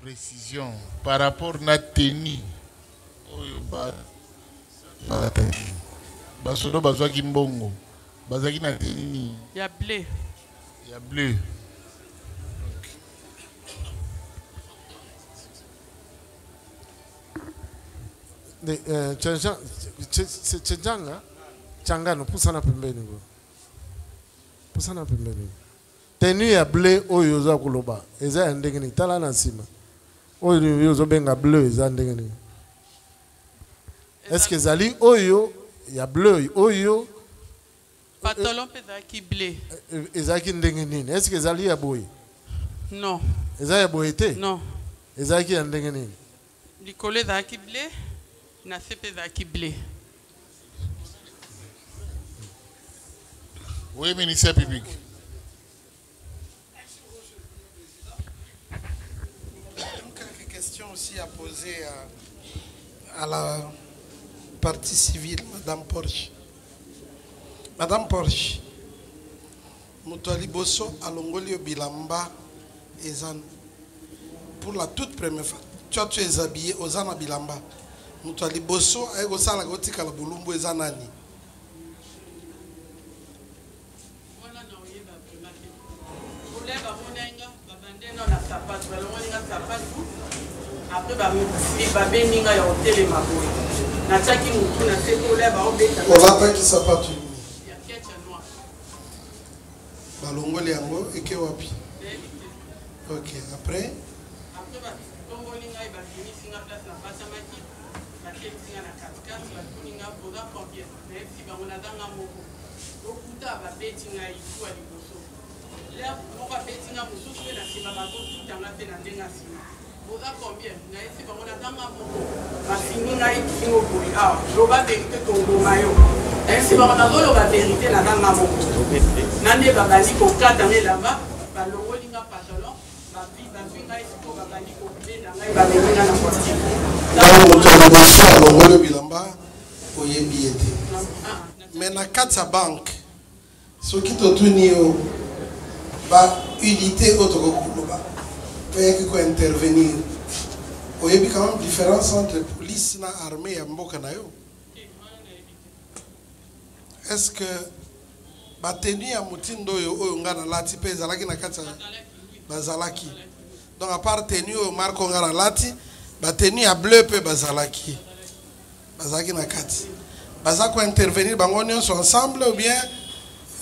Speaker 3: Précision par rapport à la tenue. Basodo bazwa kimbongo. Bazaki na tenue.
Speaker 16: Il y a bleu.
Speaker 3: Il y a bleu.
Speaker 15: Changa Changano pusana pembeni go. Pusana pembeni. Tenue ya bleu oyo za kuloba eza ya ndenge ni tala na nsima oyo yozo benga bleu eza ndenge ni est-ce que zali oyo ya bleu oyo
Speaker 16: pantalon peza ki bleu
Speaker 15: eza ki ndenge nini est-ce que zali ya boy
Speaker 16: non
Speaker 15: eza ya boy te
Speaker 16: non
Speaker 15: eza ki ya ndenge nini
Speaker 16: likolo eza ki bleu na se peza ki bleu.
Speaker 3: Oui, ministère public.
Speaker 13: Quelques questions aussi à poser à la partie civile, Madame Porsche. Madame Porsche, Moutouali Bosso, Alongolio Bilamba, Ezan. Pour la toute première fois, tu es habillé aux Zana Bilamba. Moutouali Bosso, Aego Sala Gotika la Boulumbo Ezanani.
Speaker 16: Après babenga ya hotel maboy na taki mutu na seko le ba obeta
Speaker 13: olata ki sapatu ya
Speaker 16: ketcha noir
Speaker 13: balongoli yango eke wapi OK après
Speaker 16: ba tombolinga ba finisinga place na pasamaki ba ketsinga na katkat ba tuninga boda combien mais si ba mona danga moko okuta ba betinga ifu ali boso le mo ba betinga mususu na sima ba ko tutanga pe na ndenga sima. Vous avez combien? Vous avez fait dans ma moto. Ma fille n'a pas été au bout. Ah, je vais vérité ton beau maillot. Et si on a la vérité dans ma moto. Nande babani ko kata me là-bas, ba longo linga pantalon, ba vie n'a ici ko babani ko blé na
Speaker 13: Mais na kati ya banque soki totuni yo ba unité oyo tokokoloba oyaki kointervenir oyebi quand même différence entre police na armée ya mboka na yo. Est-ce que batenu ya motindo oyo nga na lati mpe ezalaki na kati ya bazalaki? Donc à part tenu oyo marko nga na lati batenu ya bleu mpe bazalaki na kati baza ko intervenir bango nyonso ensemble ou bien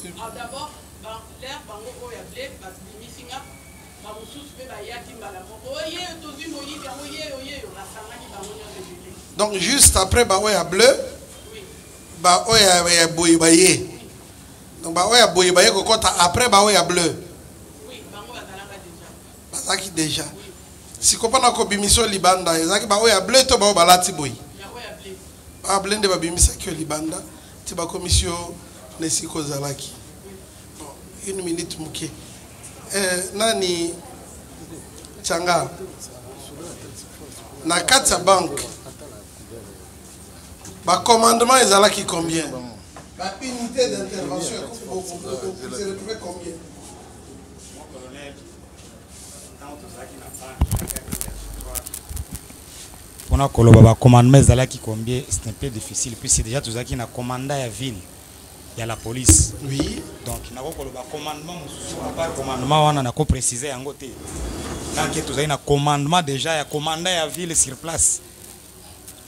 Speaker 16: d'abord l'air bango oyo ya bleu bamisinga bamosusu mpe bayaki mbala moko oye tozwi moyibi yango oye basangani bango nyonso.
Speaker 13: Donc juste après ba oyo ya bleu ba oyo ya boye baye. Donc ba oyo ya boye baye kokota après ba oyo ya bleu.
Speaker 16: Oui, bango bazalaka déjà.
Speaker 13: Bazaki déjà. Si kopana ko bimiso libanda ezaki ba oyo ya bleu to ba oyo balati boye. Ah, blende babimisa kyo libanda ti ba commission nesiko zalaki. Bon, une minute muke. Nani Changa na kati ya banque ba commandement ezalaki combien? Ba unité d'intervention vous se retrouvez combien?
Speaker 17: On a collaboré commandement ezalaki combien, c'est un peu difficile puis c'est déjà tout ça qui na commandant ya ville, il y a la police.
Speaker 13: Oui.
Speaker 17: Donc na collaboré commandement à part commandement on a ko préciser yango té. Tant que tout ça na commandement déjà ya commandant ya ville sur place.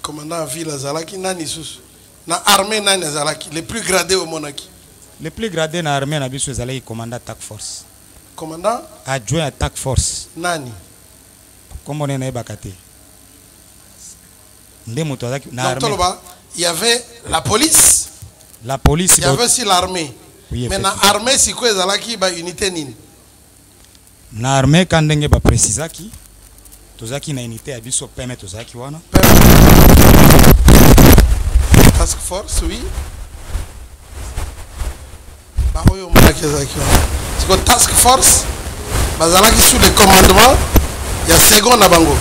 Speaker 13: Commandant ya ville azalaki nani susu? Na armée nani azalaki le plus gradé au monaki?
Speaker 17: Le plus gradé na armée na biso ezalaki commandant attack force.
Speaker 13: Commandant
Speaker 17: adjoint attack force.
Speaker 13: Nani?
Speaker 17: Comment on est bakate?
Speaker 13: Donc, il y avait la police.
Speaker 17: La police.
Speaker 13: Il y avait aussi l'armée.
Speaker 17: Oui,
Speaker 13: mais dans l'armée, c'est quoi une unité nini?
Speaker 17: Na armée quand ndenge ba précisaki tozaki na unité ya biso peme tozaki wana.
Speaker 13: Task force, oui. Ba oyo monaki zaki wana. C'est quoi task force? Bazalaki sous le commandement il y a second na bango.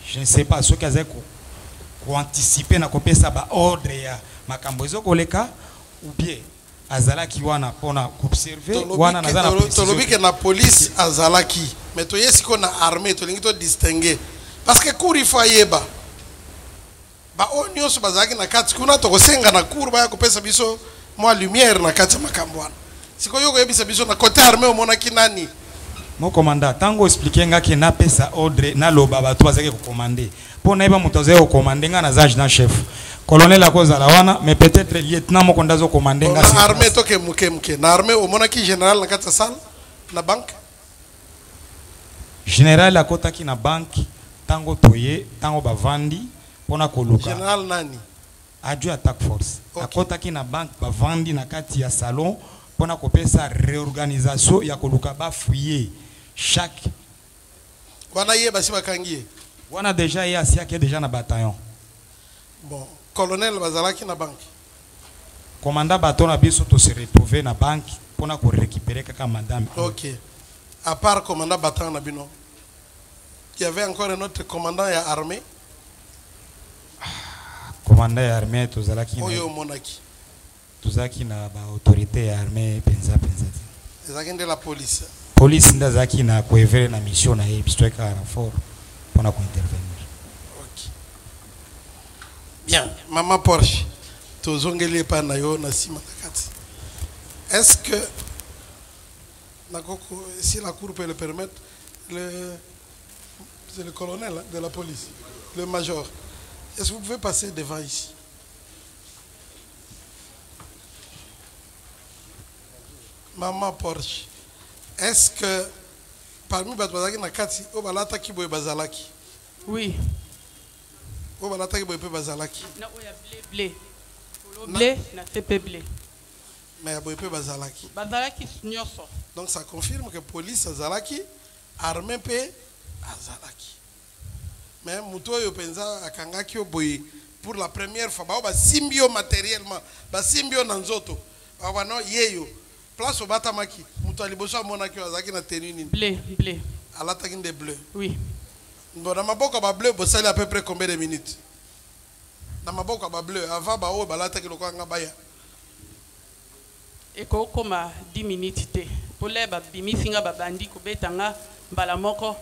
Speaker 17: Je ne sais pas ce qu'ils ont anticipé na kopesa ba ordre ya makambo ezo koleka ou bien azalaki wana pona observer wana nazana
Speaker 13: tolobi ke na police azalaki mais to yesiko na armée to lingi to distinguer parce que cour faut yeba ba onyoso bazaki na kati kuna to kosenga na cour ba ya kopesa biso moi lumière na kati makambo wana siko yoko yebisa biso na côté armée o mona kinani
Speaker 17: mon commandant tango expliquer nga ke na pesa ordre na loba ba to bazaki ko commander pona iba mutoze ko commander nga na zage na chef colonel akoza la wana mais peut-être lieutenant mo kondazo commander nga
Speaker 13: na armée to ke muke na armée o mona ki général na kati salle na banque
Speaker 17: général akotaki na banque tango toye tango bavandi pona koluka
Speaker 13: général nani
Speaker 17: adjoint attack force akotaki na banque bavandi na kati ya salon pona kopesa réorganisation ya koluka ba fouiller chaque
Speaker 13: wana ye basi bakangie
Speaker 17: wana déjà ye asiaki déjà na bataillon.
Speaker 13: Bon colonel bazalaki na banque
Speaker 17: commandant bateau na biso to se retrouver na banque pona ko récupérer kaka madame.
Speaker 13: OK. À part commandant bataillon na bino il y avait encore un autre commandant ya armée.
Speaker 17: Commandant ya armée tozalaki
Speaker 13: oyo monaki
Speaker 17: tozalaki na ba autorité ya armée penza
Speaker 13: ezalaki de la police
Speaker 17: ndazaki na koevere na mission na ye biso eka renfort pona ko intervenir.
Speaker 13: OK. Bien, maman Porsche tozongeli pa na yo na sima na kati. Est-ce que si la cour peut le permettre, c'est le colonel de la police, le major. Est-ce que vous pouvez passer devant ici? Maman Porsche, est-ce que parmi les Nakati, Obalata Kiboy Bazalaki?
Speaker 16: Oui.
Speaker 13: Obalata Kiboy Bazalaki?
Speaker 16: Non, il y a blé. Blé, na CP blé.
Speaker 13: Mais il y a Boype Bazalaki.
Speaker 16: Bazalaki, nyoso.
Speaker 13: Donc ça confirme que la police Azalaki, armée P Azalaki. Mais Muto yo penza akangaki yo boy pour la première fois ba simbio matériellement ba simbio na nzoto ba no yeyo place obatamaki muto aliboso amonaki azaki na tenue nini
Speaker 16: bleu
Speaker 13: alataki de bleu
Speaker 16: oui
Speaker 13: bon na maboko ba bleu bosali à peu près combien de minutes na maboko ba bleu avant ba o balataki lokanga baya
Speaker 16: ekokoma 10 minutes te pole babimisinga babandi kobetanga mbala moko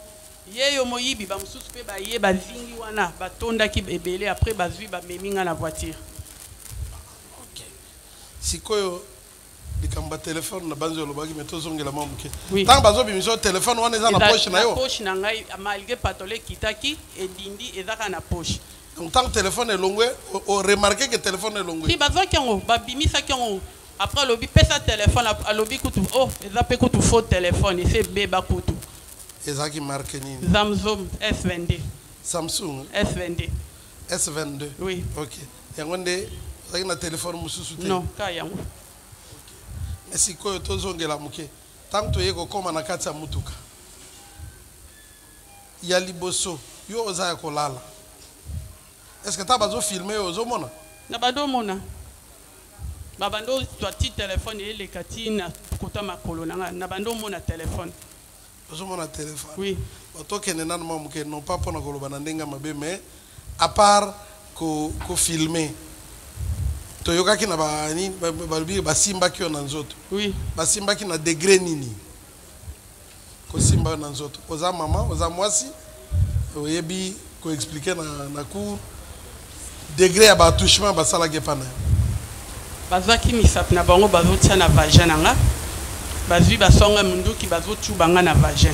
Speaker 16: yeyo moyibi bamususu pe baye bazingi wana batondaki ebele après bazwi bameminga na voiture.
Speaker 13: OK sikoyo dikamba téléphone na banzo lobaki metozongela mamuke tant bazo bimiso téléphone wana eza na poche na yo
Speaker 16: poche na ngai malgré patole kitaki edindi ezaka na poche
Speaker 13: donc tant téléphone elongwe o remarquer que téléphone elongwe
Speaker 16: si bazoki yango babimisa yango après lobi pesa téléphone alobi kutu oh eza pe kutu faux téléphone ese beba kutu
Speaker 13: ezaki marque nini
Speaker 16: Samsung S22
Speaker 13: Samsung
Speaker 16: S22
Speaker 13: S22
Speaker 16: oui
Speaker 13: OK yango nde ezaki na téléphone mususu te
Speaker 16: non ka yango
Speaker 13: mais sikoyo tozongela muke tant toye kokoma na kati ya mutuka ya liboso yo oza ya kolala est-ce que ta bazo filmer ozomona
Speaker 16: na badomona babando twati téléphone elekati na kota makolo na bando mona téléphone
Speaker 13: ozomona téléphone
Speaker 16: oui
Speaker 13: otokende nanu mamuke non pas pona koloba na ndenga mabe mais à part ko filmer toyokaki na bani balobi basimbaki yo na nzoto
Speaker 16: oui
Speaker 13: basimbaki na degré nini kosimba na nzoto oza mama oza mwasi oyebi ko expliquer na cours degré ya batouchement basalaki pana
Speaker 16: bazwaki misapi na bango bazotia na vagin nanga bazwi basonga munduki bazotubanga na vagin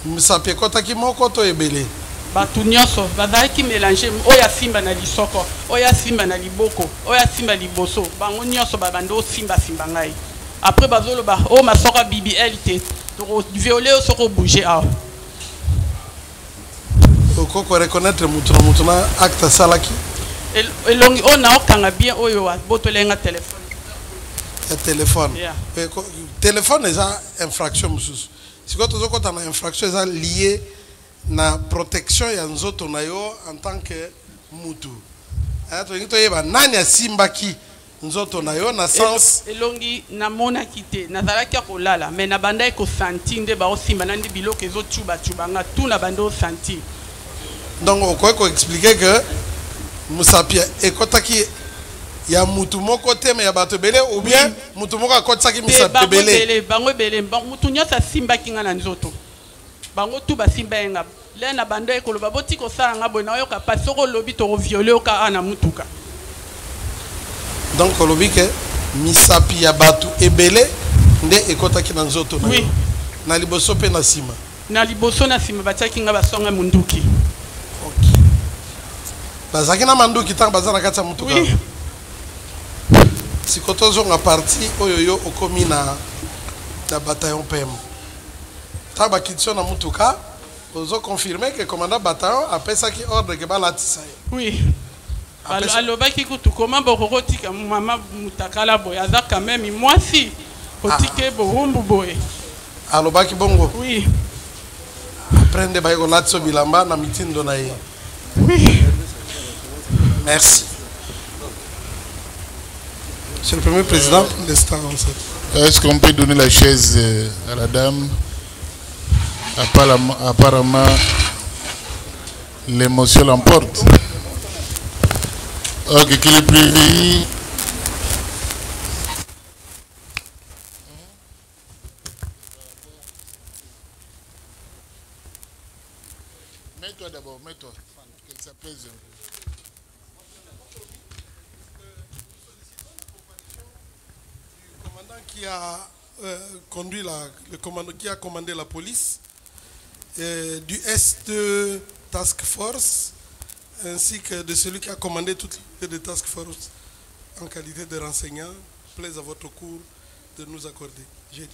Speaker 13: misapi ekotaki moko to ebele
Speaker 16: batu nyonso bazalaki mélange oya simba na lisoko oya simba na liboko oya simba liboso bango nyonso babando simba ngai après bazoloba o masoka BBL te to violer soko bouger awa
Speaker 13: okoko reconnaître mutu na acte salaki
Speaker 16: elongi o na okanga bien oyo botolenga téléphone
Speaker 13: ya téléphone
Speaker 16: yeah.
Speaker 13: Téléphone eza infraction mususu siko tozokota na infraction eza lié na protection ya nzoto na yo en tant que mutu tolingi toyeba nani asimbaki nzoto na yo na sens
Speaker 16: elongi namonaki te nazalaki kolala mais na banda ekosanti nde baosimba na ndi biloko ezotubanga tu na banda osanti
Speaker 13: donc okoki koexplike que musapia ekotaki ya mutu moko te me ya bato ebele ou bien mutu moko akotisaki misapi ebele
Speaker 16: bango ebele mutu nyonso asimbaki nga na nzoto bango tu basimba yenga le na banda ekoloba boti kosala nga boye nayoka pasi soko olobi tokoviole oka ana mutuka
Speaker 13: donc olobi ke misapi ya bato ebele nde ekotaki na nzoto na yo na liboso mpe na nsima
Speaker 16: na liboso na nsima batiaki nga basonga munduki
Speaker 13: bazalaki na manduki ntango baza na kati ya mutuka siko tozonga parti oyo yo okomi na bataillon PM ntango bakitio na mutuka ozoconfirme ke commandant bataillon apesaki ordre ke balatisa ye
Speaker 16: oui alobaki kutu koma bokokotika mama mutakala boye aza quand même mwasi otike bohumbu boye
Speaker 13: alobaki bongo
Speaker 16: oui
Speaker 13: après nde baye kolatisa bilamba na mitindo na ye
Speaker 16: oui
Speaker 13: merci. Monsieur le Premier Président, pour l'instant,
Speaker 3: est-ce qu'on peut donner la chaise à la dame? Apparemment, l'émotion l'emporte. Ok, qu'il est privé. Mets-toi d'abord, mets-toi. Qu'elle s'apaise un peu.
Speaker 13: Qui a conduit qui a commandé la police, du S2 Task Force, ainsi que de celui qui a commandé toute l'unité de Task Force en qualité de renseignant, plaise à votre cours de nous accorder. J'ai dit.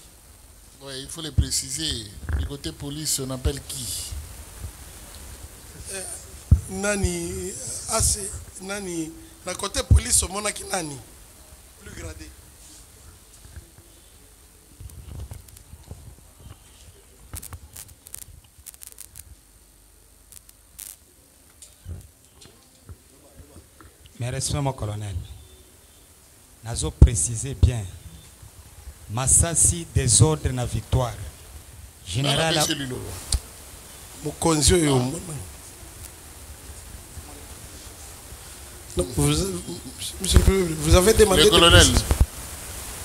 Speaker 3: Oui, il faut le préciser. Du côté police, on appelle qui?
Speaker 13: Nani, Nani, la côté police, on a qui Nani, plus gradé.
Speaker 17: Mes respects, mon colonel. Nazo préciser bien. Massassi désordre na victoire. Général.
Speaker 15: Vous avez demandé.
Speaker 3: Le colonel.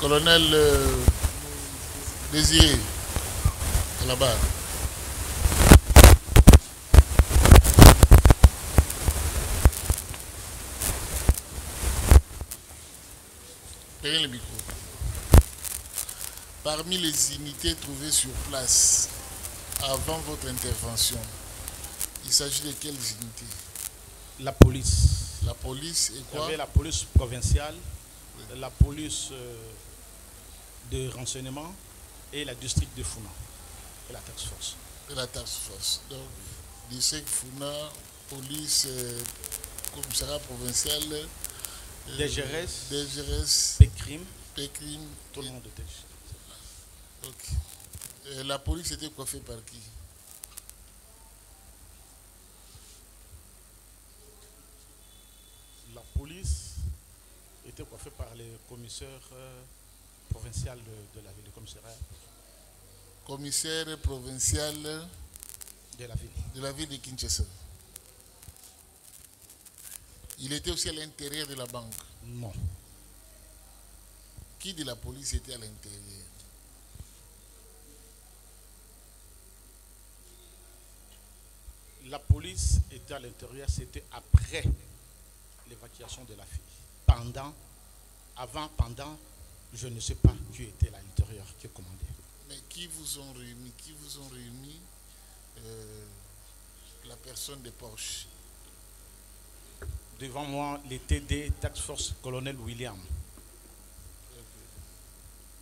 Speaker 3: Colonel Désiré. Là-bas. Prenez le micro. Parmi les unités trouvées sur place avant votre intervention, il s'agit de quelles unités?
Speaker 21: La police.
Speaker 3: La police et quoi?
Speaker 21: Il y avait la police provinciale, la police de renseignement et la district de Funa et la task force.
Speaker 3: Et la task force. Donc, district Funa, police, commissariat provincial, DGRS,
Speaker 21: PCRIM, tout le monde était.
Speaker 3: Ok. La police était coiffée par qui?
Speaker 21: La police était coiffée par les commissaires provinciaux de la ville, le commissariat.
Speaker 3: Commissaire provincial
Speaker 21: de la ville
Speaker 3: de Kinshasa. Il était aussi à l'intérieur de la banque?
Speaker 21: Non.
Speaker 3: Qui de la police était à l'intérieur?
Speaker 21: La police était à l'intérieur, c'était après l'évacuation de la fille. Pendant, je ne sais pas qui était à l'intérieur, qui commandait.
Speaker 3: Mais qui vous ont réuni? La personne de Porsche.
Speaker 21: Devant moi, les TD, Task Force, colonel William.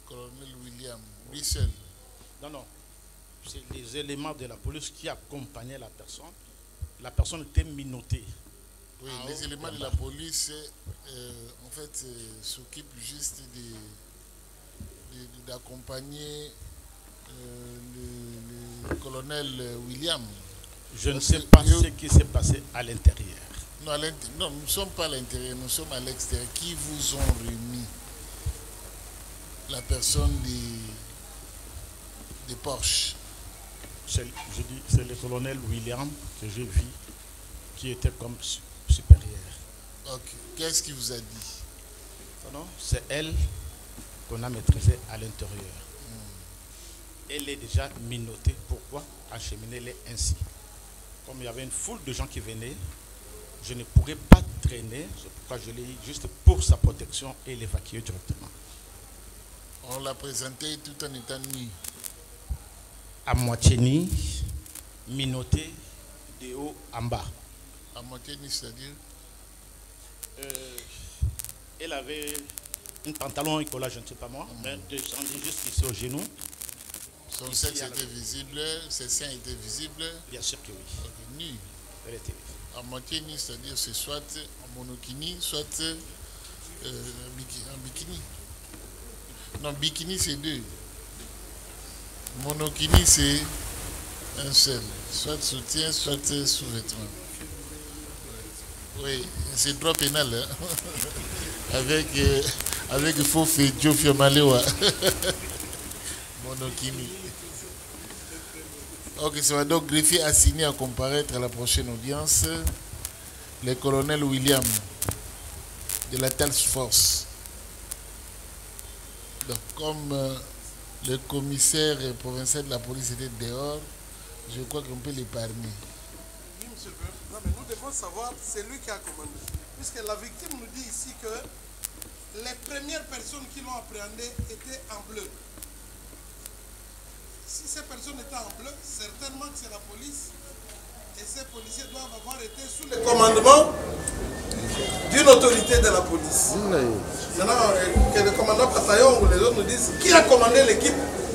Speaker 3: Colonel William, lui seul?
Speaker 21: Non. C'est les éléments de la police qui accompagnaient la personne. La personne était minottée.
Speaker 3: Oui, les éléments de la police, en fait, s'occupent juste d'accompagner le colonel William.
Speaker 21: Je ne sais pas ce qui s'est passé à l'intérieur.
Speaker 3: Non, nous ne sommes pas à l'intérieur, nous sommes à l'extérieur. Qui vous ont remis la personne des Porsche?
Speaker 21: C'est le colonel William que j'ai vu qui était comme supérieur.
Speaker 3: Ok. Qu'est-ce qu'il vous a dit?
Speaker 21: Non, c'est elle qu'on a maîtrisée à l'intérieur. Elle est déjà minottée. Pourquoi acheminer-les ainsi? Comme il y avait une foule de gens qui venaient, je ne pourrais pas traîner. C'est pourquoi je l'ai juste pour sa protection et l'évacuer directement.
Speaker 3: On l'a présenté tout en étant nu.
Speaker 21: À moitié nu, minotté de haut en bas.
Speaker 3: À moitié nu, c'est-à-dire?
Speaker 21: Elle avait un pantalon et collant, je ne sais pas moi, mais descendu juste ici au genou.
Speaker 3: Son sexe était visible, ses seins étaient visibles?
Speaker 21: Bien sûr que oui.
Speaker 3: Okay, nu.
Speaker 21: Elle était.
Speaker 3: À moitié nu, c'est-à-dire c'est soit en monokini, soit en bikini. Non, bikini c'est deux. Monokini c'est un seul. Soit soutien, soit sous-vêtement. Oui, c'est droit pénal. Hein? avec faux fait Diofio Malewa. Monokini. Ok, ça va donc greffier assigné à comparaître à la prochaine audience le colonel William de la Task Force. Donc, comme le commissaire provincial de la police était dehors, je crois qu'on peut l'épargner.
Speaker 15: Oui, monsieur le président. Non, mais nous devons savoir, c'est lui qui a commandé. Puisque la victime nous dit ici que les premières personnes qui l'ont appréhendé étaient en bleu. Si ces personnes étaient en bleu, certainement que c'est la police. Et ces policiers doivent avoir été sous le commandement d'une autorité de la police. Maintenant, que le commandant Bataillon ou les autres nous disent qui a commandé l'équipe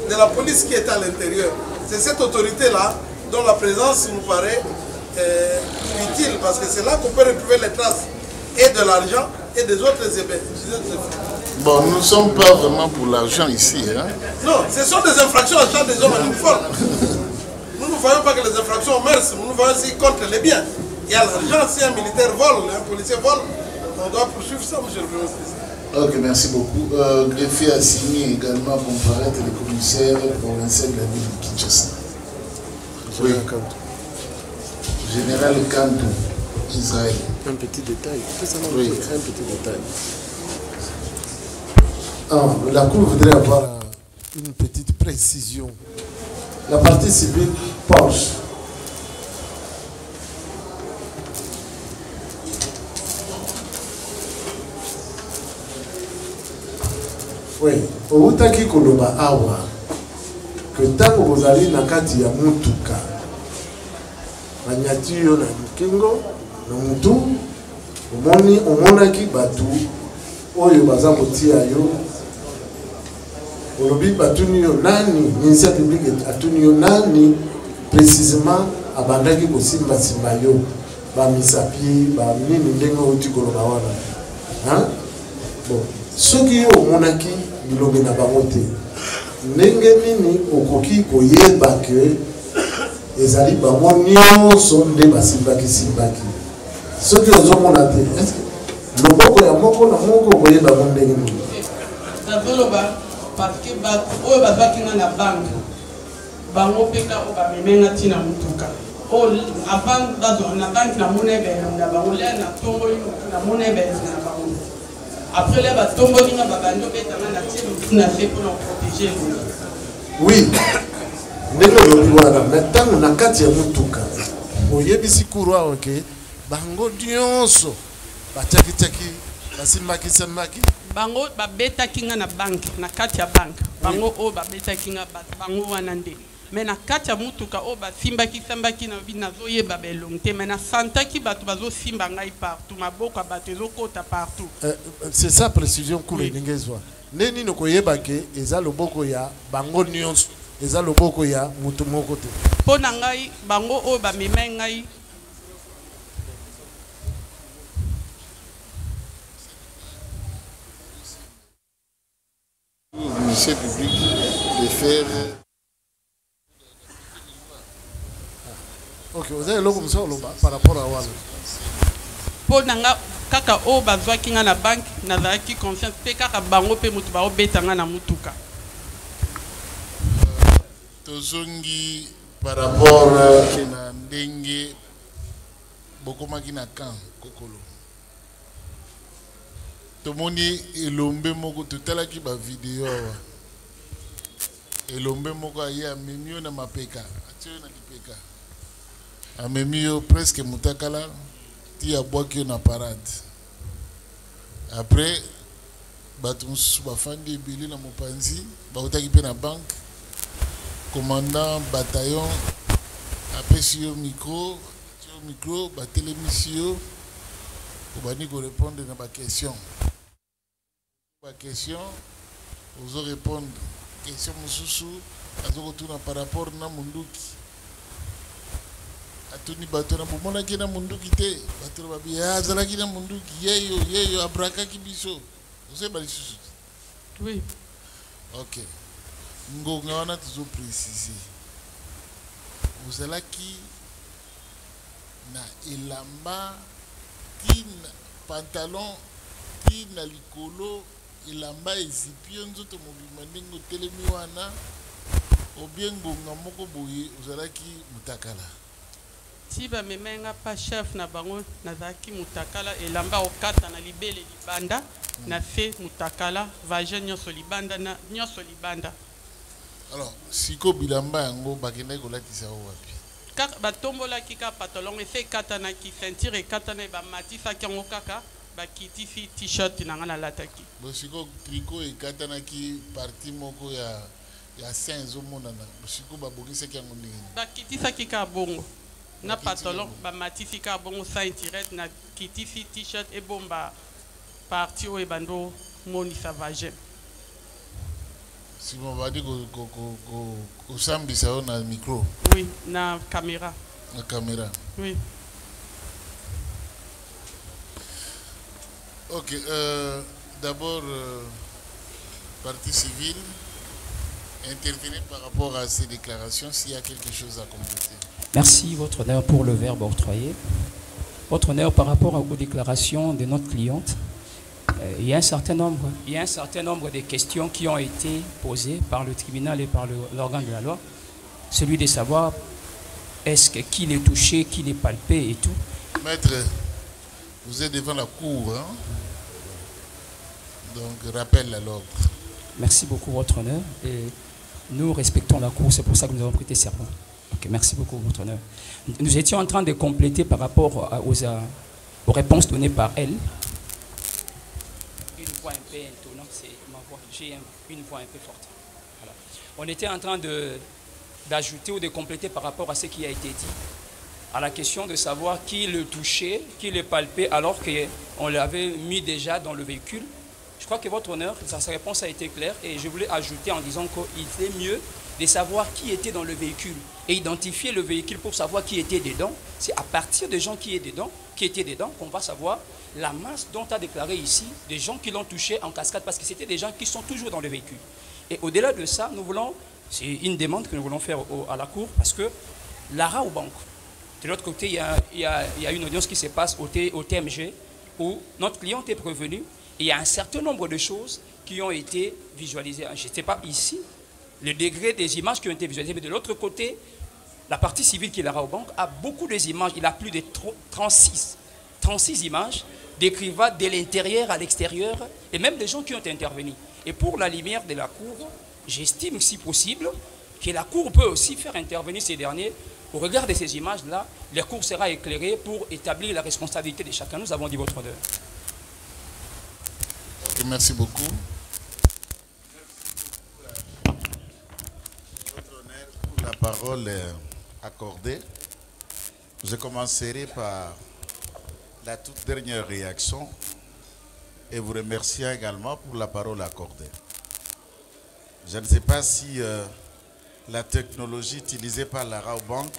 Speaker 15: de la police qui était à l'intérieur. C'est cette autorité-là dont la présence nous paraît utile, parce que c'est là qu'on peut retrouver les traces et de l'argent et des autres effets.
Speaker 3: Bon, nous ne sommes pas vraiment pour l'argent ici. Hein?
Speaker 15: Non, ce sont des infractions à charge des hommes en uniforme. Nous ne voyons pas que les infractions au mœurs, nous voyons aussi contre les biens. Il y a l'argent, si un militaire vole, un policier vole,
Speaker 13: On doit poursuivre ça, monsieur le Premier président.
Speaker 3: Ok, merci beaucoup. Greffier a signé également à comparaître les commissaires provinciaux de la ville de Kinshasa. Oui. Général Kantou, Israël.
Speaker 15: Un petit détail.
Speaker 3: Oui.
Speaker 15: Un petit détail. La Cour voudrait avoir une petite précision. La partie civile Porsche. Oui, outaki koloba awa que ntango bozali na kati ya mutuka banyati yo na kingo na mutu omonaki bato oyo baza kotia yo olobi batuni yo nani ministère public atuni yo nani précisément abandaki kosimbasimba yo bamisapi banini ndenge outi koloba wana bon soki yo omonaki bilongi na bango te ndenge nini okoki koyeba ke ezali bango nyonso nde basimbaki soki ozomona te loboko ya moko na moko koyeba bango ndenge nini
Speaker 16: nazoloba parceke bato oyo bazwaki nga na banke bango mpeka oyo bamemenga ntina motuka oyo na banke namona ebelongi na bango lea na tomboli namona ebelongi na bango après là batomboli nga babandi obetanga na tie motu na se mpona koprotege elongi
Speaker 15: oui ndenge olobi wana me ntango na kati ya motuka oyebisi kuru awa ke bango nyonso batiaki basimbaki
Speaker 16: bango babetaki nga na banke na kati ya banke bango oyo babetaki nga bango wana nde me na kati ya motuka oyo basimbaki nazoyeba belongi te me nasantaki bato bazosimba ngai partout maboko ya bato ezokota partout.
Speaker 15: C'est ça précision kuru elingi ezwa nde nini koyeba ke eza loboko ya bango nyonso eza loboko ya motu moko te
Speaker 16: mpo na ngai bango oyo bamemai ngai
Speaker 3: ministère public de faire.
Speaker 15: Ok, vous avez l'eau par rapport à Walla.
Speaker 16: Pour nanga kaka o bazwaki nga na banque nazalaki confiance pe kaka bango pe mutu ba obetanga na mutuka.
Speaker 3: Tozongi par rapport na ndenge bokomaki na camp kokolo. Tomoni elombe moko totalaki ba vidéo awa. Elombe moko aya memio na mapeka. Atio na lipeka. Amemio presque mutakala ti abwaki na parade. Après bato mususu bafandi ebele na mopanzi bautaki pe na banque. Commandant bataillon apesi yo micro batelemisi yo obani ko répondre na ba question. Ba question ozo répondre question mususu azoko tuna par rapport na munduki. Atuni bato na bomona ki na munduki te bato ba bi azalaki na munduki yeyo abraka ki biso. Ozo ba lisusu.
Speaker 16: Oui.
Speaker 3: OK. Ngonga wana tuzo préciser. Ozalaki na elamba tina pantalon tina likolo elamba ezipio nzoto mobima ndenge telemi wana obiengonga moko boye ozalaki mutakala.
Speaker 16: Si bamemenga pa chef na bango nazalaki mutakala elamba okata na libele libanda na fe mutakala vagin nyonso libanda na nyonso libanda.
Speaker 3: Alors siko bilamba yango bakenda kolatisa wapi?
Speaker 16: Kaka batombola kika pantalon efe katana ki ceinture katana ba matisa kango kaka bakitisi t-shirt na ngana lataki.
Speaker 3: Bosiko tricot e katana ki partie moko ya senzo monana. Bosiko babongisa kango ndenge.
Speaker 16: Bakitisa kika bongo. Na pantalon ba matisi ka bongo ceinture na kitisi t-shirt e bomba partie o e bando moni savage.
Speaker 3: Si on va dire au samedi ça on a micro.
Speaker 16: Oui, na caméra.
Speaker 3: La caméra.
Speaker 16: Oui.
Speaker 3: Ok, d'abord partie civile, intervenir par rapport à ces déclarations s'il y a quelque chose à compléter.
Speaker 9: Merci, Votre Honneur, pour le verbe octroyé. Votre honneur, par rapport aux déclarations de notre cliente, il y a un certain nombre de questions qui ont été posées par le tribunal et par l'organe de la loi. Celui de savoir est-ce que qui l'est touché, qui l'est palpé et tout.
Speaker 3: Maître, vous êtes devant la cour, hein? Donc rappel à l'ordre.
Speaker 9: Merci beaucoup, votre honneur. Et nous respectons la cour, c'est pour ça que nous avons prêté serment. Ok, merci beaucoup, votre honneur. Nous étions en train de compléter par rapport aux réponses données par elle. Une voix un peu étonnante, c'est ma voix. J'ai une voix un peu forte. Voilà. On était en train d'ajouter ou de compléter par rapport à ce qui a été dit, à la question de savoir qui le touchait, qui le palpait, alors qu'on l'avait mis déjà dans le véhicule. Je crois que votre honneur, sa réponse a été claire et je voulais ajouter en disant qu'il est mieux de savoir qui était dans le véhicule et identifier le véhicule pour savoir qui était dedans. C'est à partir des gens qui étaient dedans qu'on va savoir la masse dont a déclaré ici des gens qui l'ont touché en cascade parce que c'était des gens qui sont toujours dans le véhicule. Et au-delà de ça, nous voulons, c'est une demande que nous voulons faire à la Cour parce que la Raobank, de l'autre côté, il y a une audience qui se passe au TMG où notre client est prévenu. Et il y a un certain nombre de choses qui ont été visualisées. Je ne sais pas ici le degré des images qui ont été visualisées, mais de l'autre côté, la partie civile qui est la Raobank a beaucoup d'images. Il a plus de 36 images décrivant de l'intérieur à l'extérieur et même des gens qui ont intervenu. Et pour la lumière de la Cour, j'estime si possible que la Cour peut aussi faire intervenir ces derniers. Au regard de ces images-là, la Cour sera éclairée pour établir la responsabilité de chacun. Nous avons dit votre honneur.
Speaker 3: Merci beaucoup. Votre honneur, pour la parole accordée, je commencerai par la toute dernière réaction et vous remercier également pour la parole accordée. Je ne sais pas si la technologie utilisée par la Raobank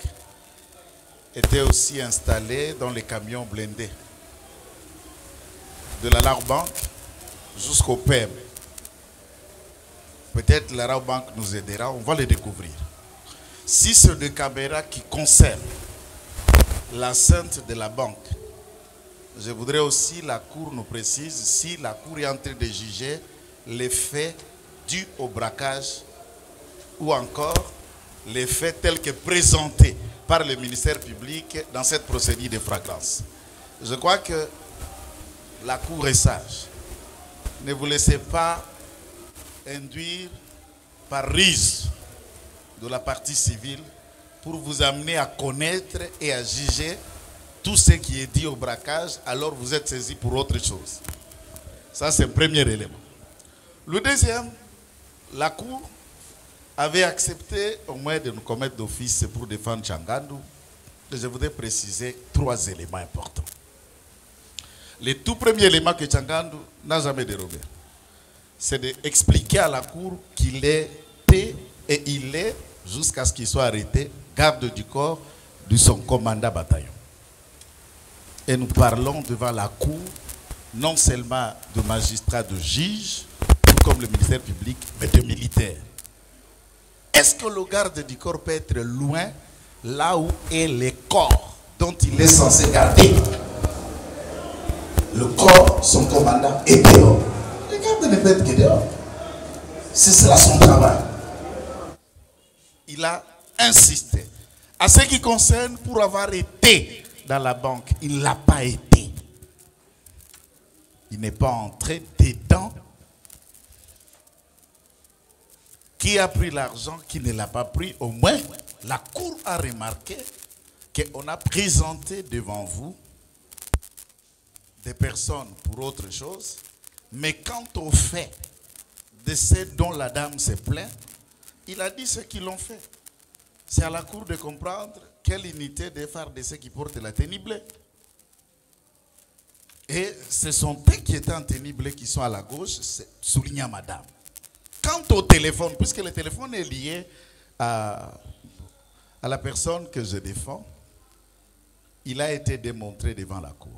Speaker 3: était aussi installée dans les camions blindés de la Raobank jusqu'au PM. Peut-être la Raobank nous aidera, on va le découvrir. Si c'est des caméras qui concernent l'enceinte de la banque, je voudrais aussi la Cour nous précise si la Cour est en train de juger les faits dus au braquage ou encore les faits tels que présentés par le ministère public dans cette procédure de flagrance. Je crois que la Cour est sage. Ne vous laissez pas induire par ruse de la partie civile pour vous amener à connaître et à juger tout ce qui est dit au braquage, alors vous êtes saisi pour autre chose. Ça, c'est le premier élément. Le deuxième, la Cour avait accepté au moins de nous commettre d'office pour défendre Tchangandu. Je voudrais préciser 3 éléments importants. Le tout premier élément que Tchangandu n'a jamais dérobé, c'est d'expliquer à la Cour qu'il était et il est, jusqu'à ce qu'il soit arrêté, garde du corps de son commandant bataillon. Et nous parlons devant la Cour, non seulement de magistrats, de juges, comme le ministère public, mais de militaires. Est-ce que le garde du corps peut être loin, là où est le corps dont il est censé garder? Le corps, son commandant, est dehors. Le garde ne peut être que dehors. C'est cela son travail. Il a insisté. À ce qui concerne, pour avoir été dans la banque, il ne l'a pas été. Il n'est pas entré dedans. Qui a pris l'argent, qui ne l'a pas pris, au moins, la Cour a remarqué qu'on a présenté devant vous des personnes pour autre chose, mais quant au fait de ce dont la dame se plaint, il a dit ce qu'ils l'ont fait. C'est à la Cour de comprendre quelle unité des FARDC qui portent la tenue bleue. Et ce sont eux qui étaient en tenue bleue qui sont à la gauche, soulignant madame. Quant au téléphone, puisque le téléphone est lié à la personne que je défends, il a été démontré devant la Cour.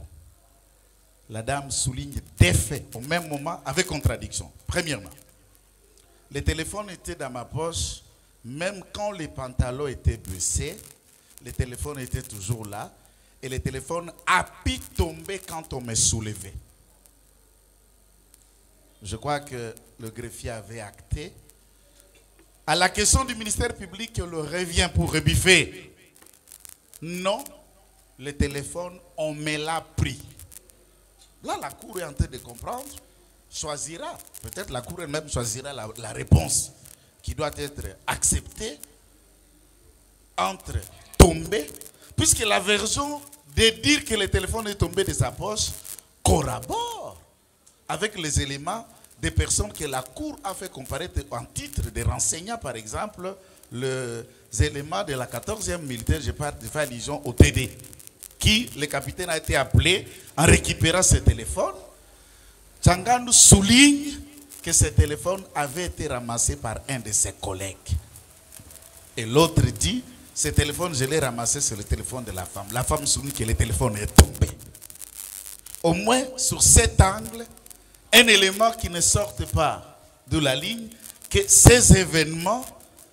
Speaker 3: La dame souligne des faits au même moment avec contradiction. Premièrement, le téléphone était dans ma poche, même quand les pantalons étaient baissés, le téléphone était toujours là.
Speaker 21: et le téléphone a pu tomber quand on me soulevait. Je crois que le greffier avait acté. À la question du ministère public, on le revient pour rebiffer. Non, le téléphone, on me l'a pris. Là, la Cour est en train de comprendre, choisira, peut-être la Cour elle-même choisira la réponse qui doit être acceptée entre tomber, puisque la version de dire que le téléphone est tombé de sa poche corrobore avec les éléments des personnes que la Cour a fait comparaître en titre de renseignants, par exemple, les éléments de la 14e militaire, je fais allusion au TD, qui, le capitaine a été appelé en récupérant ce téléphone. Tchangandou souligne que ce téléphone avait été ramassé par un de ses collègues. Et l'autre dit, ce téléphone, je l'ai ramassé sur le téléphone de la femme. La femme souligne que le téléphone est tombé. Au moins, sur cet angle, un élément qui ne sorte pas de la ligne, que ces événements,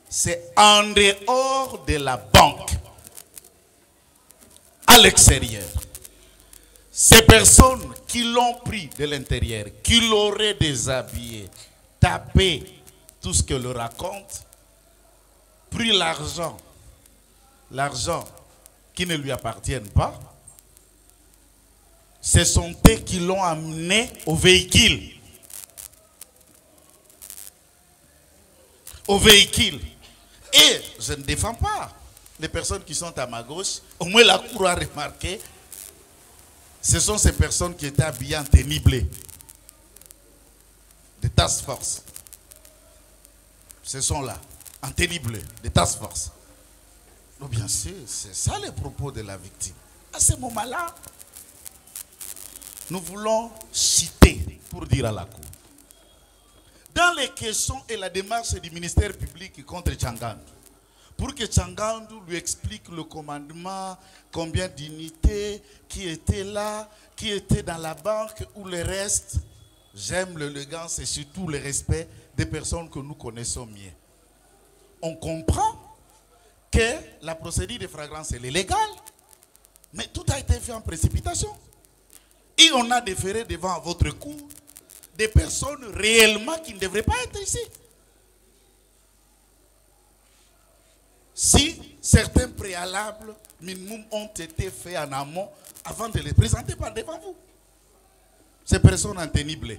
Speaker 21: c'est en dehors de la banque, à l'extérieur. Ces personnes qui l'ont pris de l'intérieur, qui l'auraient déshabillé, tapé tout ce que le raconte, pris l'argent qui ne lui appartient pas, ce sont eux qui l'ont amené au véhicule. Au véhicule. Et je ne défends pas les personnes qui sont à ma gauche. Au moins la Cour a remarqué, ce sont ces personnes qui étaient habillées en tenue bleue. Des task force. Ce sont là, en tenue bleue, des task force. Donc bien sûr, c'est ça le propos de la victime. À ce moment-là, nous voulons citer pour dire à la Cour. Dans les questions et la démarche du ministère public contre Tchangandou, pour que Tchangandou lui explique le commandement, combien d'unités, qui étaient là, qui étaient dans la banque ou le reste, j'aime l'élégance et surtout le respect des personnes que nous connaissons mieux. On comprend que la procédure de flagrance est légale, mais tout a été fait en précipitation. Et on a déféré devant votre cour des personnes réellement qui ne devraient pas être ici. Si certains préalables minimum ont été faits en amont avant de les présenter par devant vous. Ces personnes en tenue bleue.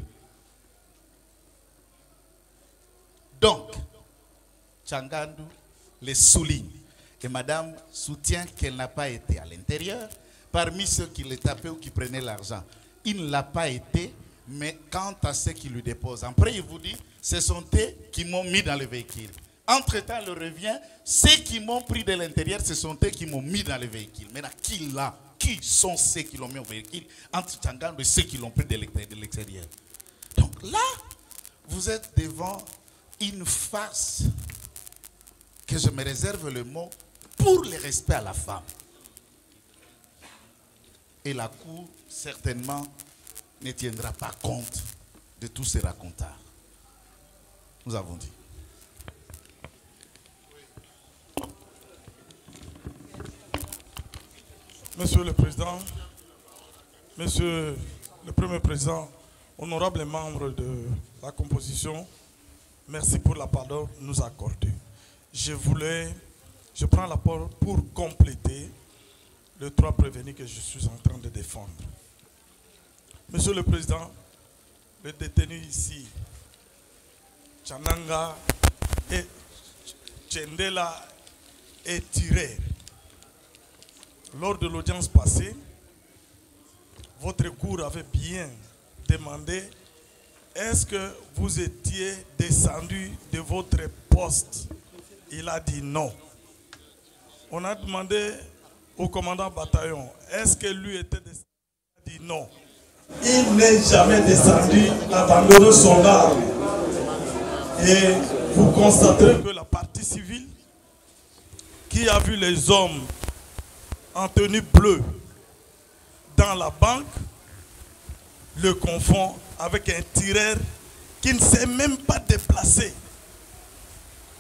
Speaker 21: Donc, Tchangandou les souligne. Et madame soutient qu'elle n'a pas été à l'intérieur. Parmi ceux qui les tapaient ou qui prenaient l'argent, il ne l'a pas été, mais quant à ceux qui lui déposent, après il vous dit, ce sont eux qui m'ont mis dans le véhicule. Entre-temps, il revient, ceux qui m'ont pris de l'intérieur, ce sont eux qui m'ont mis dans le véhicule. Maintenant, qui sont ceux qui l'ont mis au véhicule entre Tchangandou et ceux qui l'ont pris de l'extérieur? Donc là, vous êtes devant une farce que je me réserve le mot pour le respect à la femme. Et la Cour, certainement, ne tiendra pas compte de tous ces racontards. Nous avons dit.
Speaker 6: Monsieur le Président, Monsieur le Premier Président, honorables membres de la composition, merci pour la parole nous accorder. Je prends la parole pour compléter les trois prévenus que je suis en train de défendre. Monsieur le Président, les détenus ici, Tchananga et Tchendela et Tirer, lors de l'audience passée, votre cour avait bien demandé est-ce que vous étiez descendu de votre poste? Il a dit non. On a demandé au commandant bataillon, est-ce que lui était descendu? Il a dit non. Il n'est jamais descendu abandonner son arme. Et vous constaterez que la partie civile qui a vu les hommes en tenue bleue dans la banque le confond avec un tireur qui ne s'est même pas déplacé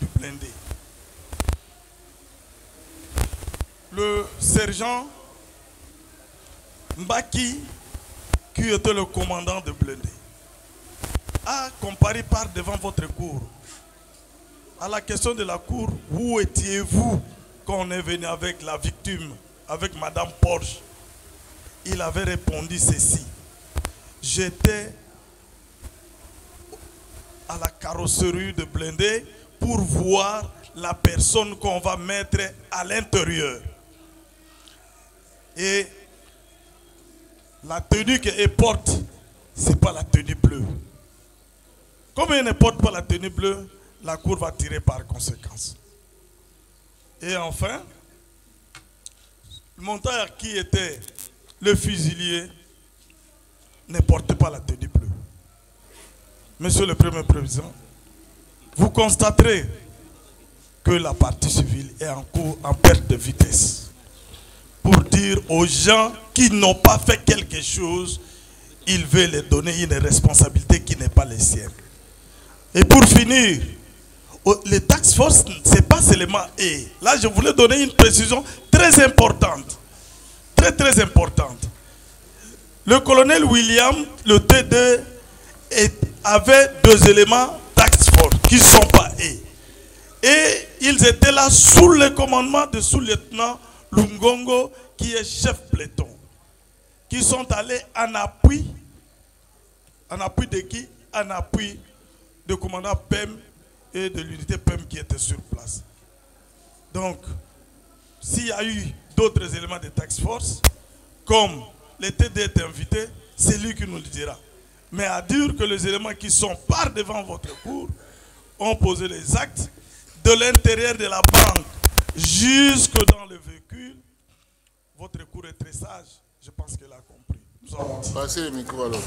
Speaker 6: du blindé. Le sergent Mbaki, qui était le commandant de blindé, a comparé par devant votre cour. À la question de la cour, où étiez-vous quand on est venu avec la victime, avec Madame Porsche? Il avait répondu ceci: j'étais à la carrosserie de blindé pour voir la personne qu'on va mettre à l'intérieur. Et la tenue qu'elle porte, ce n'est pas la tenue bleue. Comme elle ne porte pas la tenue bleue, la cour va tirer par conséquence. Et enfin, le monteur qui était le fusilier ne portait pas la tenue bleue. Monsieur le Premier Président, vous constaterez que la partie civile est en cours, en perte de vitesse. Pour dire aux gens qui n'ont pas fait quelque chose, il veut les donner une responsabilité qui n'est pas les siennes. Et pour finir, les task force, ce n'est pas seulement eux. Là, je voulais donner une précision très importante. Très importante. Le colonel William, le T2, avait 2 éléments task force qui ne sont pas eux. Et ils étaient là sous le commandement de sous-lieutenant Lungongo, qui est chef peloton, qui sont allés en appui de qui? En appui du commandant PEM et de l'unité PEM qui était sur place. Donc, s'il y a eu d'autres éléments de task force, comme le TD est invité, c'est lui qui nous le dira. Mais à dire que les éléments qui sont par devant votre cour ont posé les actes de l'intérieur de la banque jusque dans le véhicule, votre cour est très sage. Je pense qu'elle a compris.
Speaker 3: Passez le micro à l'autre.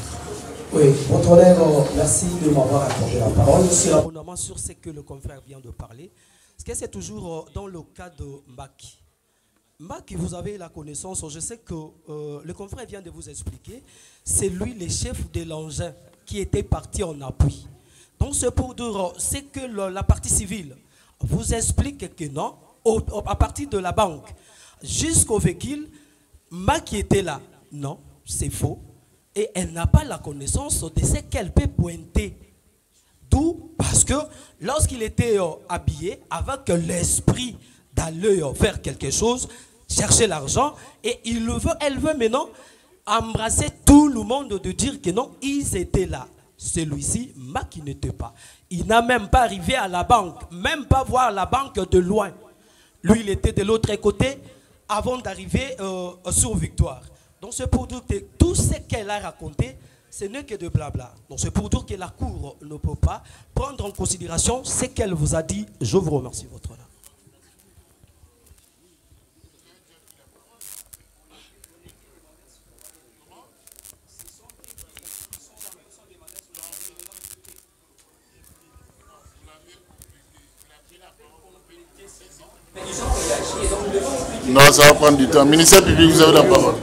Speaker 2: Oui, votre honneur, merci de m'avoir accordé la parole. Je suis abondamment sur ce que le confrère vient de parler. Parce que c'est toujours dans le cas de Mbaki. Mbaki, vous avez la connaissance, je sais que le confrère vient de vous expliquer, c'est lui le chef de l'engin qui était parti en appui. Donc c'est pour dire, c'est que la partie civile vous explique que non, à partir de la banque jusqu'au véhicule, Mbaki était là. Non, c'est faux. Et elle n'a pas la connaissance de ce qu'elle peut pointer. D'où, parce que lorsqu'il était habillé, avec l'esprit d'aller faire quelque chose, chercher l'argent, et elle veut maintenant embrasser tout le monde de dire que non, ils étaient là. Celui-ci, Mbaki n'était pas. Il n'a même pas arrivé à la banque, même pas voir la banque de loin. Lui, il était de l'autre côté avant d'arriver sur Victoire. Donc c'est pour dire que tout ce qu'elle a raconté, ce n'est que de blabla. Donc c'est pour dire que la Cour ne peut pas prendre en considération ce qu'elle vous a dit. Je vous remercie, votre honneur.
Speaker 3: Non, ça va prendre du temps. Ministère public, vous avez la parole.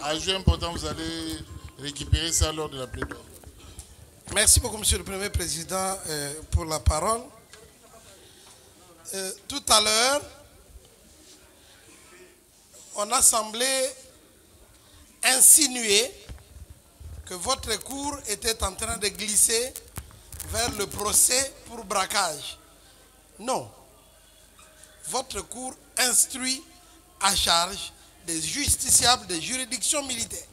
Speaker 3: Ajout important, vous allez récupérer ça lors de la plaidoirie.
Speaker 13: Merci beaucoup, Monsieur le Premier Président, pour la parole. Tout à l'heure, on a semblé insinuer que votre cour était en train de glisser vers le procès pour braquage. Non. Votre cour instruit à charge des justiciables des juridictions militaires.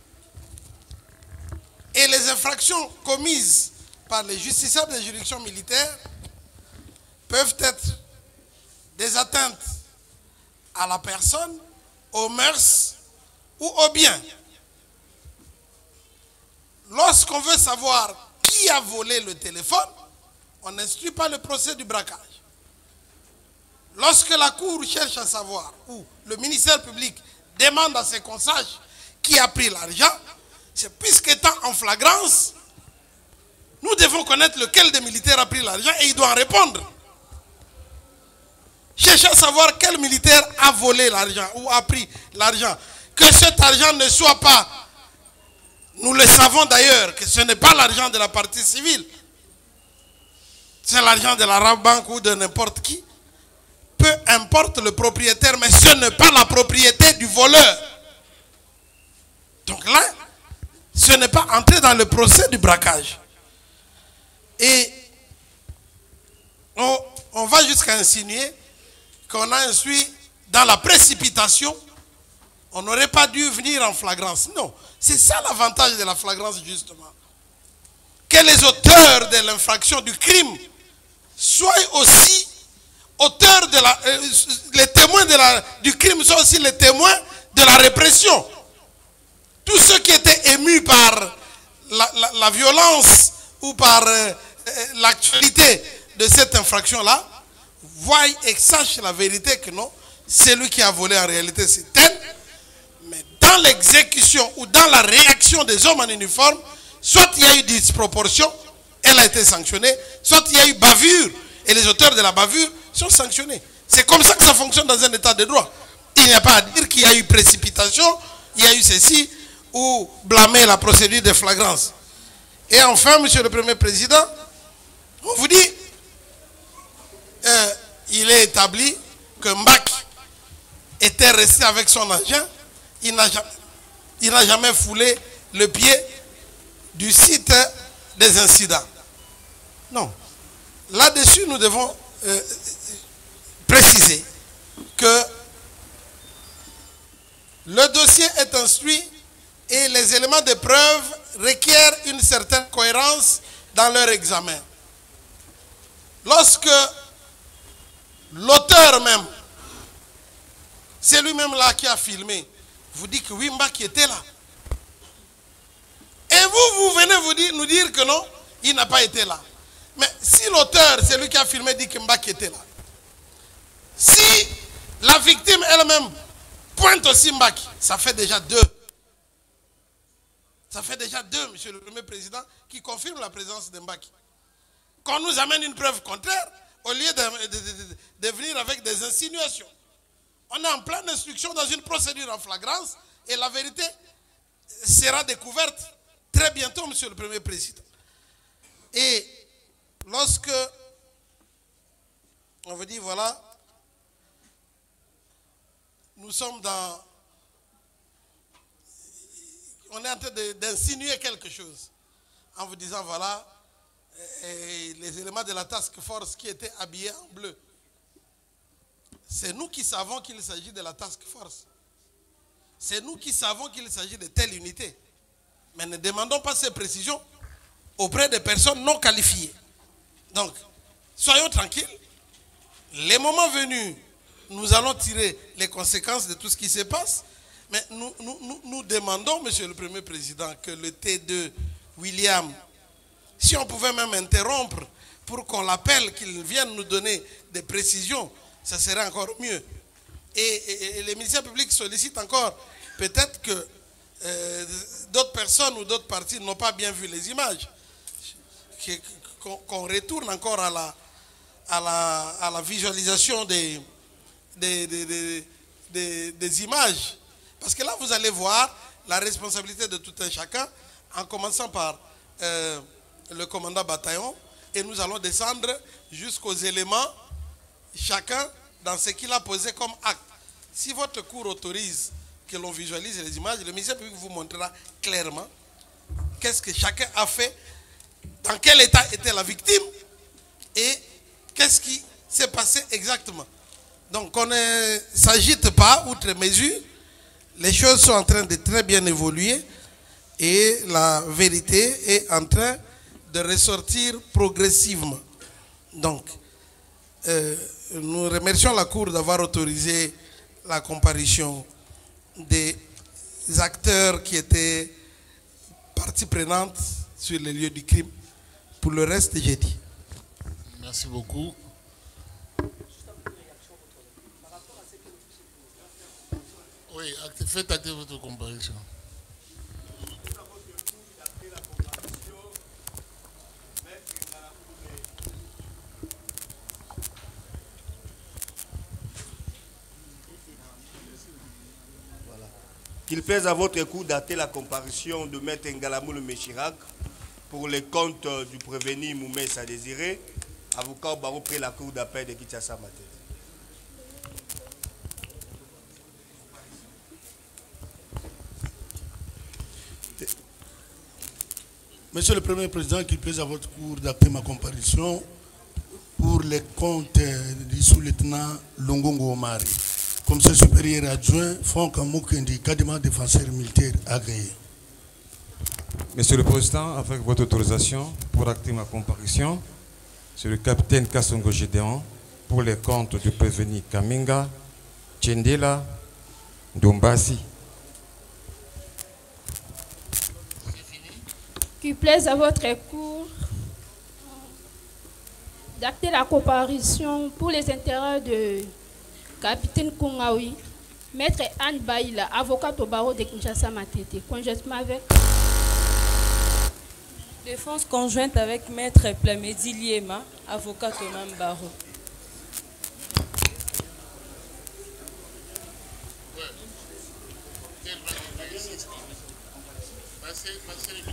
Speaker 13: Et les infractions commises par les justiciables des juridictions militaires peuvent être des atteintes à la personne, aux mœurs ou aux biens. Lorsqu'on veut savoir qui a volé le téléphone, on n'instruit pas le procès du braquage. Lorsque la Cour cherche à savoir, ou le ministère public demande à ce qu'on sache qui a pris l'argent, c'est puisqu'étant en flagrance, nous devons connaître lequel des militaires a pris l'argent et il doit en répondre. Chercher à savoir quel militaire a volé l'argent ou a pris l'argent. Que cet argent ne soit pas, nous le savons d'ailleurs, que ce n'est pas l'argent de la partie civile, c'est l'argent de la Rabank ou de n'importe qui, peut peu importe le propriétaire, mais ce n'est pas la propriété du voleur. Donc là, ce n'est pas entrer dans le procès du braquage. Et on va jusqu'à insinuer qu'on a insuit dans la précipitation, on n'aurait pas dû venir en flagrance. Non, c'est ça l'avantage de la flagrance justement. Que les auteurs de l'infraction du crime soient aussi auteurs de la... les témoins du crime soient aussi les témoins de la répression. Tous ceux qui étaient émus par la violence ou par l'actualité de cette infraction-là, voient et sachent la vérité que non, celui qui a volé en réalité c'est tel, mais dans l'exécution ou dans la réaction des hommes en uniforme, soit il y a eu disproportion, elle a été sanctionnée, soit il y a eu bavure, et les auteurs de la bavure sont sanctionnés. C'est comme ça que ça fonctionne dans un état de droit. Il n'y a pas à dire qu'il y a eu précipitation, il y a eu ceci, ou blâmer la procédure de flagrance. Et enfin, Monsieur le Premier Président, on vous dit, il est établi que Mbaki était resté avec son agent, il n'a jamais foulé le pied du site des incidents. Non. Là-dessus, nous devons préciser que le dossier est instruit et les éléments de preuve requièrent une certaine cohérence dans leur examen. Lorsque l'auteur même, c'est lui-même là qui a filmé, vous dit que oui, Mbaki était là. Et vous venez nous dire que non, il n'a pas été là. Mais si l'auteur, c'est lui qui a filmé, dit que Mbaki était là. Si la victime elle-même pointe aussi Mbaki, ça fait déjà deux. Ça fait déjà deux, Monsieur le Premier Président, qui confirment la présence de Mbaki. Qu'on nous amène une preuve contraire, au lieu de venir avec des insinuations. On est en pleine instruction dans une procédure en flagrance et la vérité sera découverte très bientôt, Monsieur le Premier Président. Et lorsque on veut dire, voilà, nous sommes dans... On est en train d'insinuer quelque chose en vous disant, voilà, les éléments de la task force qui étaient habillés en bleu. C'est nous qui savons qu'il s'agit de la task force. C'est nous qui savons qu'il s'agit de telle unité. Mais ne demandons pas ces précisions auprès de personnes non qualifiées. Donc, soyons tranquilles. Les moments venus, nous allons tirer les conséquences de tout ce qui se passe. Mais nous demandons, Monsieur le Premier Président, que le T2 William, si on pouvait même interrompre pour qu'on l'appelle, qu'il vienne nous donner des précisions, ça serait encore mieux. Et les ministères publics sollicitent encore, peut-être que d'autres personnes ou d'autres partis n'ont pas bien vu les images, qu'on retourne encore à la visualisation des images. Parce que là, vous allez voir la responsabilité de tout un chacun, en commençant par le commandant bataillon, et nous allons descendre jusqu'aux éléments, chacun dans ce qu'il a posé comme acte. Si votre cour autorise que l'on visualise les images, le ministère public vous montrera clairement qu'est-ce que chacun a fait, dans quel état était la victime, et qu'est-ce qui s'est passé exactement. Donc on ne s'agite pas outre mesure. Les choses sont en train de très bien évoluer et la vérité est en train de ressortir progressivement. Donc, nous remercions la Cour d'avoir autorisé la comparution des acteurs qui étaient partie prenante sur les lieux du crime. Pour le reste, j'ai dit.
Speaker 3: Merci beaucoup. Oui, faites acter votre comparution.
Speaker 7: Qu'il plaise à votre coup dater la comparution de Maître Ngalamou le Méchirac pour les comptes du prévenu Moumé Sadésiré, avocat au barreau près la cour d'appel de Kinshasa Matin.
Speaker 13: Monsieur le Premier Président, qu'il plaise à votre cour d'acter ma comparution pour les comptes du sous-lieutenant Longongo Omari, commissaire supérieur adjoint, Franck Amoukendi, quasiment défenseur militaire agréé.
Speaker 8: Monsieur le Président, avec votre autorisation pour acter ma comparution, c'est le capitaine Kassongo Gédéon pour les comptes du prévenu Kaminga, Tchendela, Ndombasi.
Speaker 22: Qu'il plaise à votre cour d'acter la comparution pour les intérêts de capitaine Kongawi, maître Anne Baïla, avocat au barreau de Kinshasa Matete, conjointement avec
Speaker 23: défense conjointe avec maître Plamedi Liema, avocat au même barreau.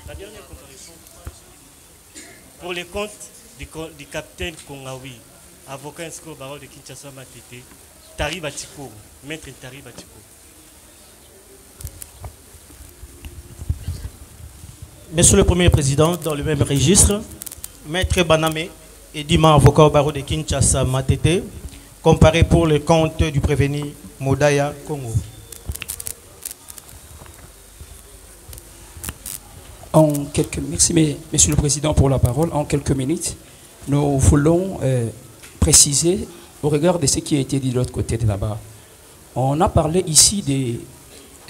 Speaker 14: La dernière comparution pour les comptes du capitaine Kongawi, avocat inscrit au barreau de Kinshasa Matete, Tari Batiko, maître Tari Batiko.
Speaker 24: Monsieur le Premier Président, dans le même registre, maître Baname Edima, avocat au barreau de Kinshasa Matete, comparé pour le compte du prévenu Modaya Congo.
Speaker 9: Merci, Monsieur le Président, pour la parole. En quelques minutes, nous voulons préciser au regard de ce qui a été dit de l'autre côté de là-bas. On a parlé ici des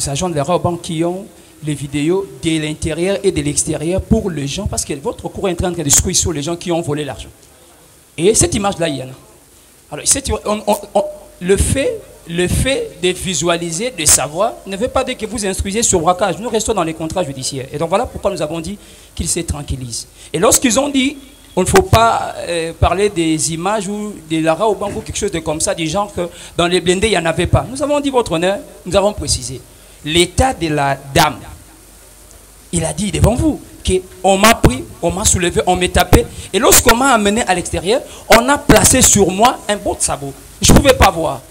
Speaker 9: agents de la Raoban qui ont les vidéos de l'intérieur et de l'extérieur pour les gens, parce que votre cours est en train de discuter sur les gens qui ont volé l'argent. Et cette image-là, il y en a. Alors, le fait de visualiser, de savoir, ne veut pas dire que vous instruisez sur braquage. Nous restons dans les contrats judiciaires. Et donc voilà pourquoi nous avons dit qu'ils se tranquillisent. Et lorsqu'ils ont dit, on ne faut pas parler des images ou de Lara au banco, quelque chose de comme ça, du genre que dans les blindés, il n'y en avait pas. Nous avons dit, votre honneur, nous avons précisé. L'état de la dame, il a dit devant vous qu'on m'a pris, on m'a soulevé, on m'a tapé. Et lorsqu'on m'a amené à l'extérieur, on a placé sur moi un beau sabot. Je ne pouvais pas voir.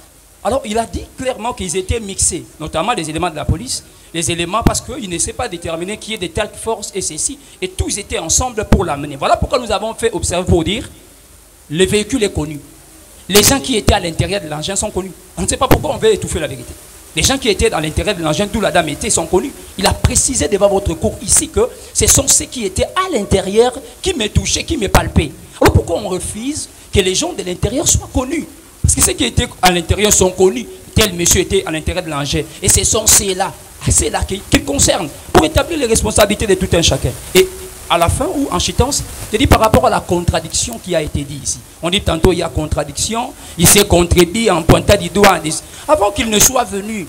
Speaker 9: Alors, il a dit clairement qu'ils étaient mixés, notamment les éléments de la police, les éléments parce qu'il ne sait pas déterminer qui est de telle force et ceci, et tous étaient ensemble pour l'amener. Voilà pourquoi nous avons fait observer pour dire, le véhicule est connu. Les gens qui étaient à l'intérieur de l'engin sont connus. On ne sait pas pourquoi on veut étouffer la vérité. Les gens qui étaient dans l'intérieur de l'engin, d'où la dame était, sont connus. Il a précisé devant votre cour ici que ce sont ceux qui étaient à l'intérieur qui me touchaient, qui me palpaient. Alors pourquoi on refuse que les gens de l'intérieur soient connus? Parce que ceux qui étaient à l'intérieur sont connus. Tel monsieur était à l'intérieur de l'engin. Et ce sont ceux-là qui concernent pour établir les responsabilités de tout un chacun. Et à la fin ou en chitance, je dis par rapport à la contradiction qui a été dit ici. On dit tantôt il y a contradiction, il s'est contredit en pointant du doigt. Avant qu'il ne soit venu,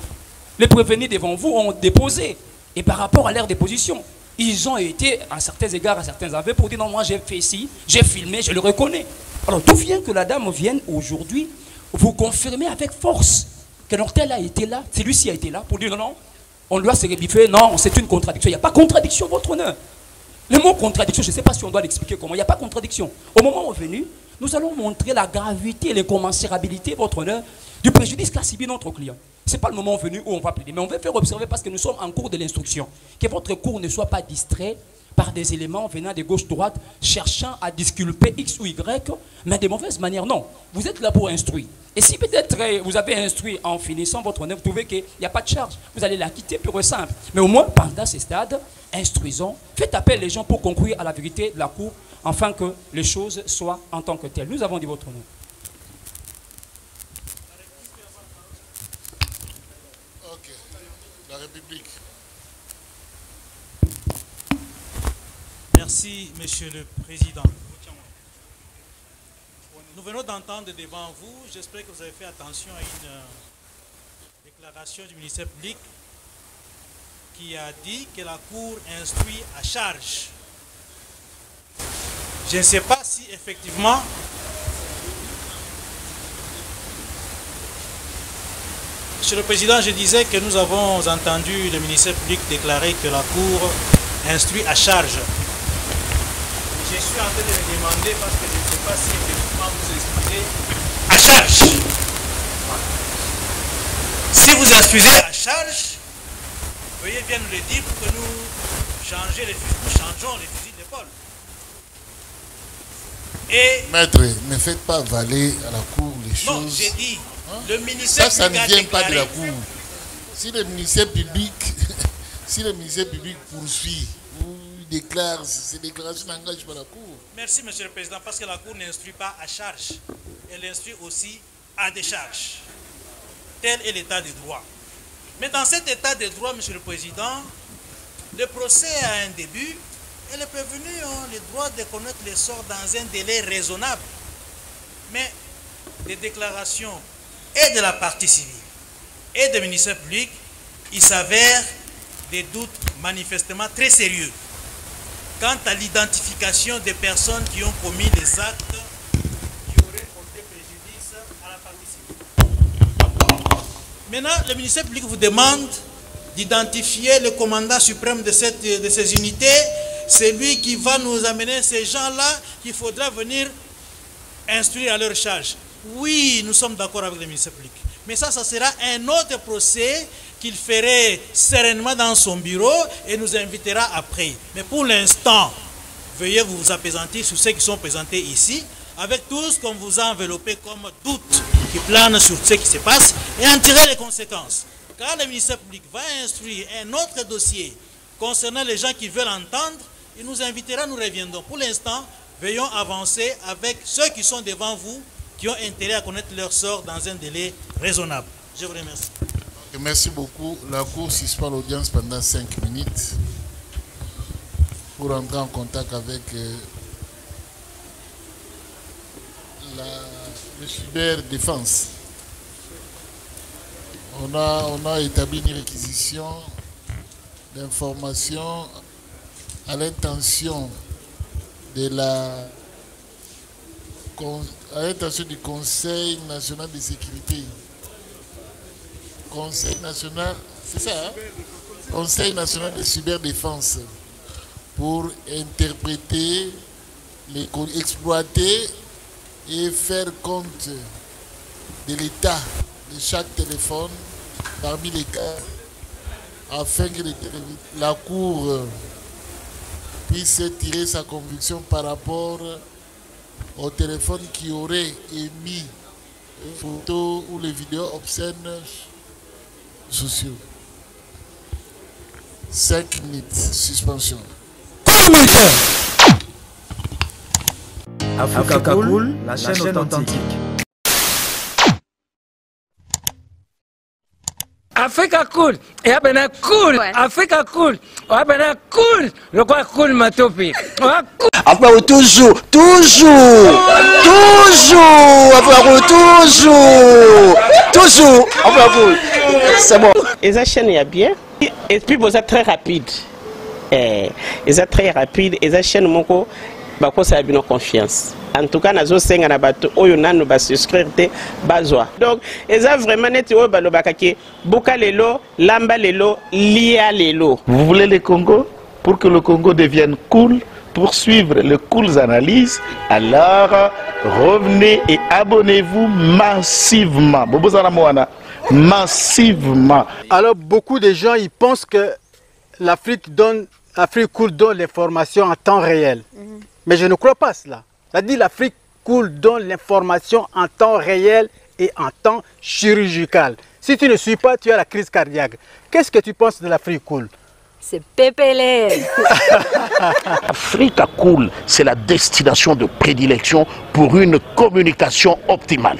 Speaker 9: les prévenus devant vous ont déposé. Et par rapport à leur déposition, ils ont été à certains égards, à certains aveux pour dire non, moi j'ai fait ci, j'ai filmé, je le reconnais. Alors d'où vient que la dame vienne aujourd'hui vous confirmer avec force que l'hôtel a été là, celui-ci a été là pour dire non, non, on doit se rebiffer, non, c'est une contradiction. Il n'y a pas contradiction, votre honneur. Le mot contradiction, je ne sais pas si on doit l'expliquer comment, il n'y a pas contradiction. Au moment venu, nous allons montrer la gravité et l'incommensurabilité, votre honneur, du préjudice qu'a subi notre client. Ce n'est pas le moment venu où on va plaider, mais on veut faire observer parce que nous sommes en cours de l'instruction. Que votre cours ne soit pas distrait par des éléments venant de gauche-droite, cherchant à disculper X ou Y, mais de mauvaise manière. Non, vous êtes là pour instruire. Et si peut-être vous avez instruit en finissant votre honneur, vous trouvez qu'il n'y a pas de charge, vous allez la quitter pure et simple. Mais au moins, pendant ces stades, instruisons, faites appel les gens pour conclure à la vérité de la cour, afin que les choses soient en tant que telles. Nous avons dit votre honneur.
Speaker 3: Ok. La République.
Speaker 11: Merci, Monsieur le Président. Nous venons d'entendre devant vous, j'espère que vous avez fait attention à une déclaration du ministère public qui a dit que la Cour instruit à charge. Je ne sais pas si effectivement Monsieur le Président, je disais que nous avons entendu le ministère public déclarer que la Cour instruit à charge. Je suis en train de me demander parce que je ne sais pas si effectivement vous exprimez à charge. Si vous instruisez à charge, veuillez bien nous le dire pour que nous changeons les fusils d'épaule.
Speaker 14: Et
Speaker 3: Maître, ne faites pas avaler à la cour les choses.
Speaker 14: non, j'ai dit, le ministère
Speaker 3: Ça
Speaker 14: public
Speaker 3: ne
Speaker 14: a
Speaker 3: vient pas de
Speaker 14: déclaré.
Speaker 3: la cour. Si le ministère public, si le ministère public poursuit ou déclare, ces déclarations n'engagent pas la cour.
Speaker 14: Merci, Monsieur le Président, parce que la Cour n'instruit pas à charge. Elle instruit aussi à décharge. Tel est l'état de droit. Mais dans cet état de droit, Monsieur le Président, le procès a un début et les prévenus ont le droit de connaître les sorts dans un délai raisonnable. Mais des déclarations et de la partie civile et du ministère public, il s'avère des doutes manifestement très sérieux quant à l'identification des personnes qui ont commis les actes qui auraient porté préjudice à la partie civile. Maintenant, le ministère public vous demande d'identifier le commandant suprême de ces unités. C'est lui qui va nous amener ces gens-là qu'il faudra venir instruire à leur charge. Oui, nous sommes d'accord avec le ministère public. Mais ça sera un autre procès qu'il ferait sereinement dans son bureau et nous invitera après. Mais pour l'instant, veuillez vous apaisantir sur ceux qui sont présentés ici, avec tout ce qu'on vous a enveloppé comme doute qui plane sur ce qui se passe et en tirer les conséquences. Quand le ministère public va instruire un autre dossier concernant les gens qui veulent entendre, il nous invitera, nous reviendrons. Pour l'instant, veillons avancer avec ceux qui sont devant vous, qui ont intérêt à connaître leur sort dans un délai raisonnable. Je vous remercie.
Speaker 3: Merci beaucoup. La Cour suspend l'audience pendant 5 minutes pour entrer en contact avec le cyberdéfense. On a établi une réquisition d'informations à l'intention de à l'intention du Conseil national de sécurité. Conseil national, c'est ça, hein? Conseil national de cyberdéfense, pour interpréter, exploiter et faire compte de l'état de chaque téléphone parmi les cas, afin que la Cour puisse tirer sa conviction par rapport au téléphone qui aurait émis photos ou les vidéos obscènes sociaux. 5 minutes, suspension.
Speaker 1: Africa Cool, la chaîne authentique.
Speaker 4: Africa Cool, et abena cool, Africa Cool, abena cool, le quoi cool matopi.
Speaker 1: Après toujours, c'est bon.
Speaker 5: Et ça chaîne est bien, et puis vous êtes très rapide. Et ça très rapide, et ça chaîne moko, bako ça a bien confiance. En tout cas, nazo senga na bato oyo nanu ba souscrire te bazwa. Donc, eza vraiment neti oyo balobakaki buka lelo, lamba lelo, lia lelo.
Speaker 10: Vous voulez le Congo? Pour que le Congo devienne cool, pour suivre les cool analyses, alors revenez et abonnez-vous massivement. Massivement.
Speaker 12: Alors beaucoup de gens ils pensent que l'Afrique cool donne l'information en temps réel. Mais je ne crois pas cela. C'est-à-dire l'Afrique cool donne l'information en temps réel et en temps chirurgical. Si tu ne suis pas, tu as la crise cardiaque. Qu'est-ce que tu penses de l'Afrique cool?
Speaker 25: C'est PPL.
Speaker 10: Africa Cool, c'est la destination de prédilection pour une communication optimale.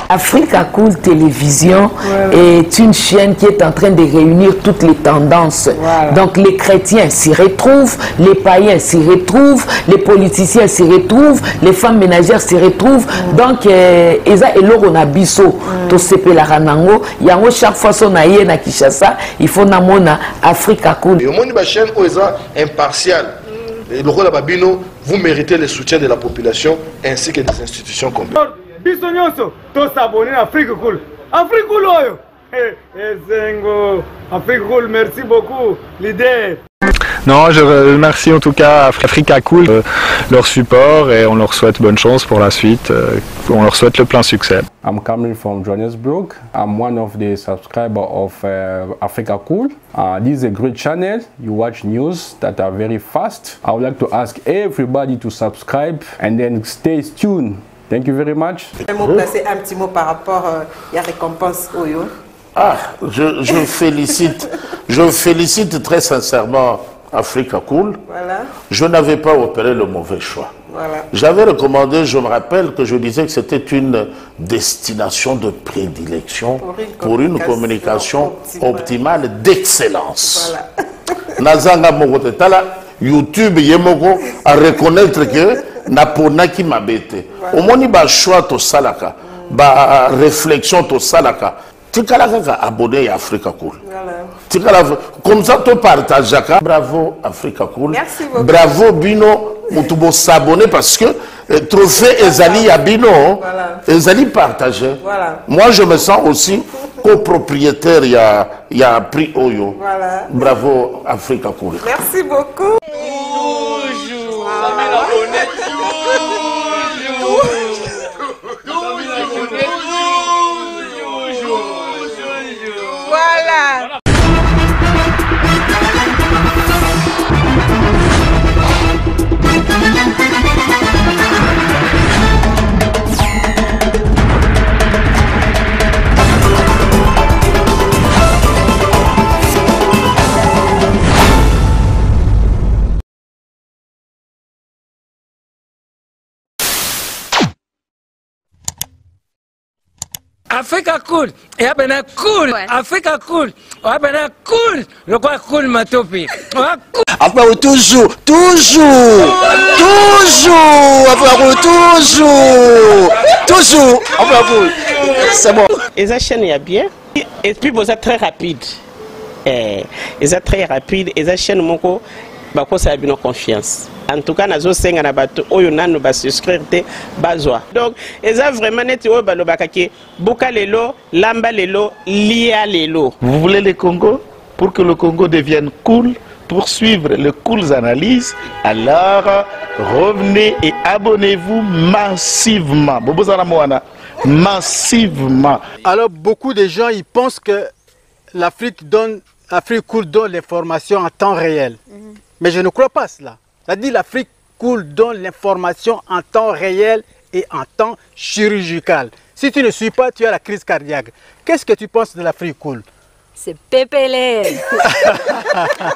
Speaker 26: Africa Cool Télévision est une chaîne qui est en train de réunir toutes les tendances. Donc les chrétiens s'y retrouvent, les païens s'y retrouvent, les politiciens s'y retrouvent, les femmes ménagères s'y retrouvent. Donc eza eloko na biso to sepela ranango yango chaque fois son aye na Kinshasa, il faut namona Africa Cool.
Speaker 27: Et au monde de chaîne oza impartial. Le rôle de Babino, vous méritez le soutien de la population ainsi que des institutions complètes.
Speaker 28: Biso nyonso to s'abonner à Afrique Cool. Afrique Cool oyo. Zengo, Afrique Cool, merci beaucoup, leader.
Speaker 6: Non, je remercie en tout cas Africa Cool, leur support, et on leur souhaite bonne chance pour la suite. On leur souhaite le plein succès.
Speaker 15: I'm coming from Johannesburg. I'm one of the subscribers of Africa Cool. This is a great channel. You watch news that are very fast. I would like to ask everybody to subscribe and then stay tuned. Thank you very much.
Speaker 16: Placer un petit mot par rapport à la récompense Oyo.
Speaker 27: Ah, je félicite très sincèrement Africa Cool.
Speaker 16: Voilà.
Speaker 27: Je n'avais pas opéré le mauvais choix.
Speaker 16: Voilà.
Speaker 27: J'avais recommandé, je me rappelle que je disais que c'était une destination de prédilection pour une communication optimale d'excellence. Nazanga Mogotala, YouTube Yemoko, à reconnaître que Naponaki Mabete. Au moins, il y a choix to salaka, ba réflexion to salaka. Tu as abonné à Africa Cool. Comme ça, tu partages. Bravo Africa Cool.
Speaker 16: Merci beaucoup.
Speaker 27: Bravo Bino. Tu s'abonner parce que trophée Ezali à Bino, Ezali partagé.
Speaker 16: Voilà.
Speaker 27: Moi, je me sens aussi copropriétaire. Il y a prix Oyo.
Speaker 16: Voilà.
Speaker 27: Bravo Africa Cool.
Speaker 16: Merci beaucoup. Voilà.
Speaker 4: Africa Cool, et abena cool, Africa Cool, abena cool, le quoi cool matopi.
Speaker 1: Après toujours, après c'est bon.
Speaker 5: Et ça chaîne est bien, et puis vous êtes très rapide. Et ça très rapide, et ça chaîne moko, bah quoi ça a bien confiance. En tout cas, nazo senga na bato oyo nanu ba souscrire te bazwa. Donc, eza vraiment neti oyo balobaka ke buka lelo, lamba lelo, lia lelo.
Speaker 10: Vous voulez le Congo? Pour que le Congo devienne cool, pour suivre les cool analyses, alors revenez et abonnez-vous massivement. Massivement.
Speaker 12: Alors, beaucoup de gens ils pensent que l'Afrique Cool donne l'information en temps réel. Mais je ne crois pas cela. C'est-à-dire l'Afrique Cool donne l'information en temps réel et en temps chirurgical. Si tu ne suis pas, tu as la crise cardiaque. Qu'est-ce que tu penses de l'Afrique Cool?
Speaker 25: C'est PPLR.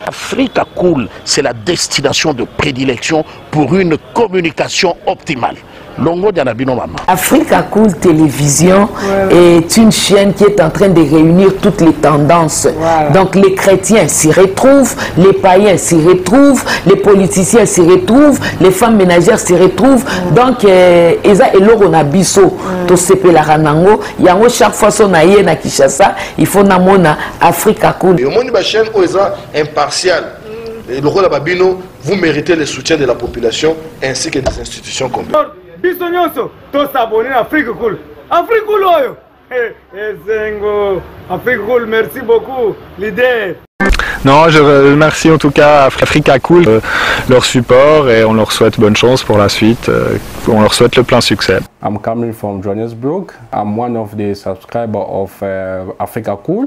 Speaker 27: Africa Cool, c'est la destination de prédilection pour une communication optimale. Longo Dianabino Mama.
Speaker 26: Africa Cool Télévision est une chaîne qui est en train de réunir toutes les tendances. Donc les chrétiens s'y retrouvent, les païens s'y retrouvent, les politiciens s'y retrouvent, les femmes ménagères s'y retrouvent. Donc Eza et Lorona Bisso, to sepe la ranango, yango chaque fois son aïe na Kinshasa, il faut namona Africa Cool.
Speaker 27: Et au moins une chaîne Oeza impartiale. Et le rôle de Babino, vous méritez le soutien de la population ainsi que des institutions complètes.
Speaker 28: Biso nyonso to s'abonner à Africa Cool. Africa Cool oyo. Zengo. Africa Cool, merci beaucoup leader.
Speaker 6: Non, je remercie en tout cas Africa Cool, leur support, et on leur souhaite bonne chance pour la suite. On leur souhaite le plein succès.
Speaker 15: I'm coming from Johannesburg. I'm one of the subscribers of Africa Cool.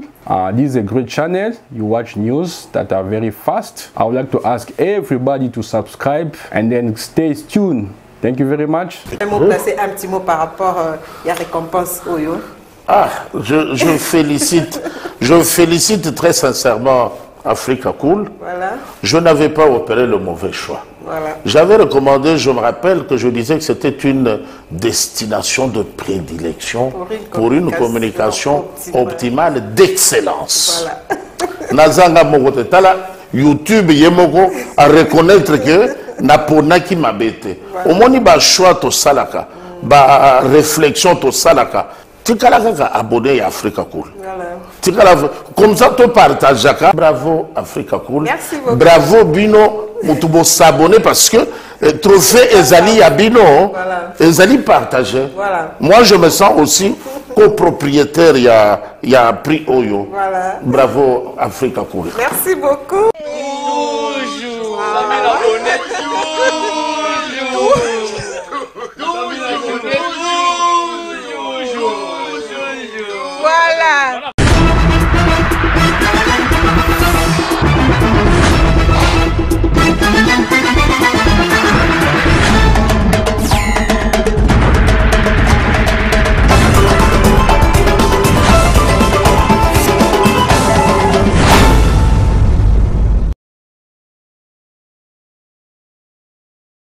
Speaker 15: This is a great channel. You watch news that are very fast. I would like to ask everybody to subscribe and then stay tuned. Thank you very much.
Speaker 16: Placer un petit mot par rapport à la récompense Oyo.
Speaker 27: Ah, je félicite très sincèrement Africa Cool.
Speaker 16: Voilà.
Speaker 27: Je n'avais pas opéré le mauvais choix.
Speaker 16: Voilà.
Speaker 27: J'avais recommandé, je me rappelle que je disais que c'était une destination de prédilection pour une communication optimale d'excellence.
Speaker 16: Voilà.
Speaker 27: Nazanga Mogotala, YouTube Yemoko, à reconnaître que Naponaki Mabete. Au moins, il y a choix to salaka, ba réflexion to salaka. Tu as abonné à Africa Cool.
Speaker 16: Voilà.
Speaker 27: Comme ça, tu partages. Bravo Africa Cool.
Speaker 16: Merci beaucoup.
Speaker 27: Bravo Bino. Tu s'abonner parce que trophée Ezali à Bino, Ezali partagé.
Speaker 16: Voilà.
Speaker 27: Moi, je me sens aussi copropriétaire. Il y a prix Oyo.
Speaker 16: Voilà.
Speaker 27: Bravo Africa Cool.
Speaker 16: Merci beaucoup.
Speaker 4: Toujours.
Speaker 3: Bonjour.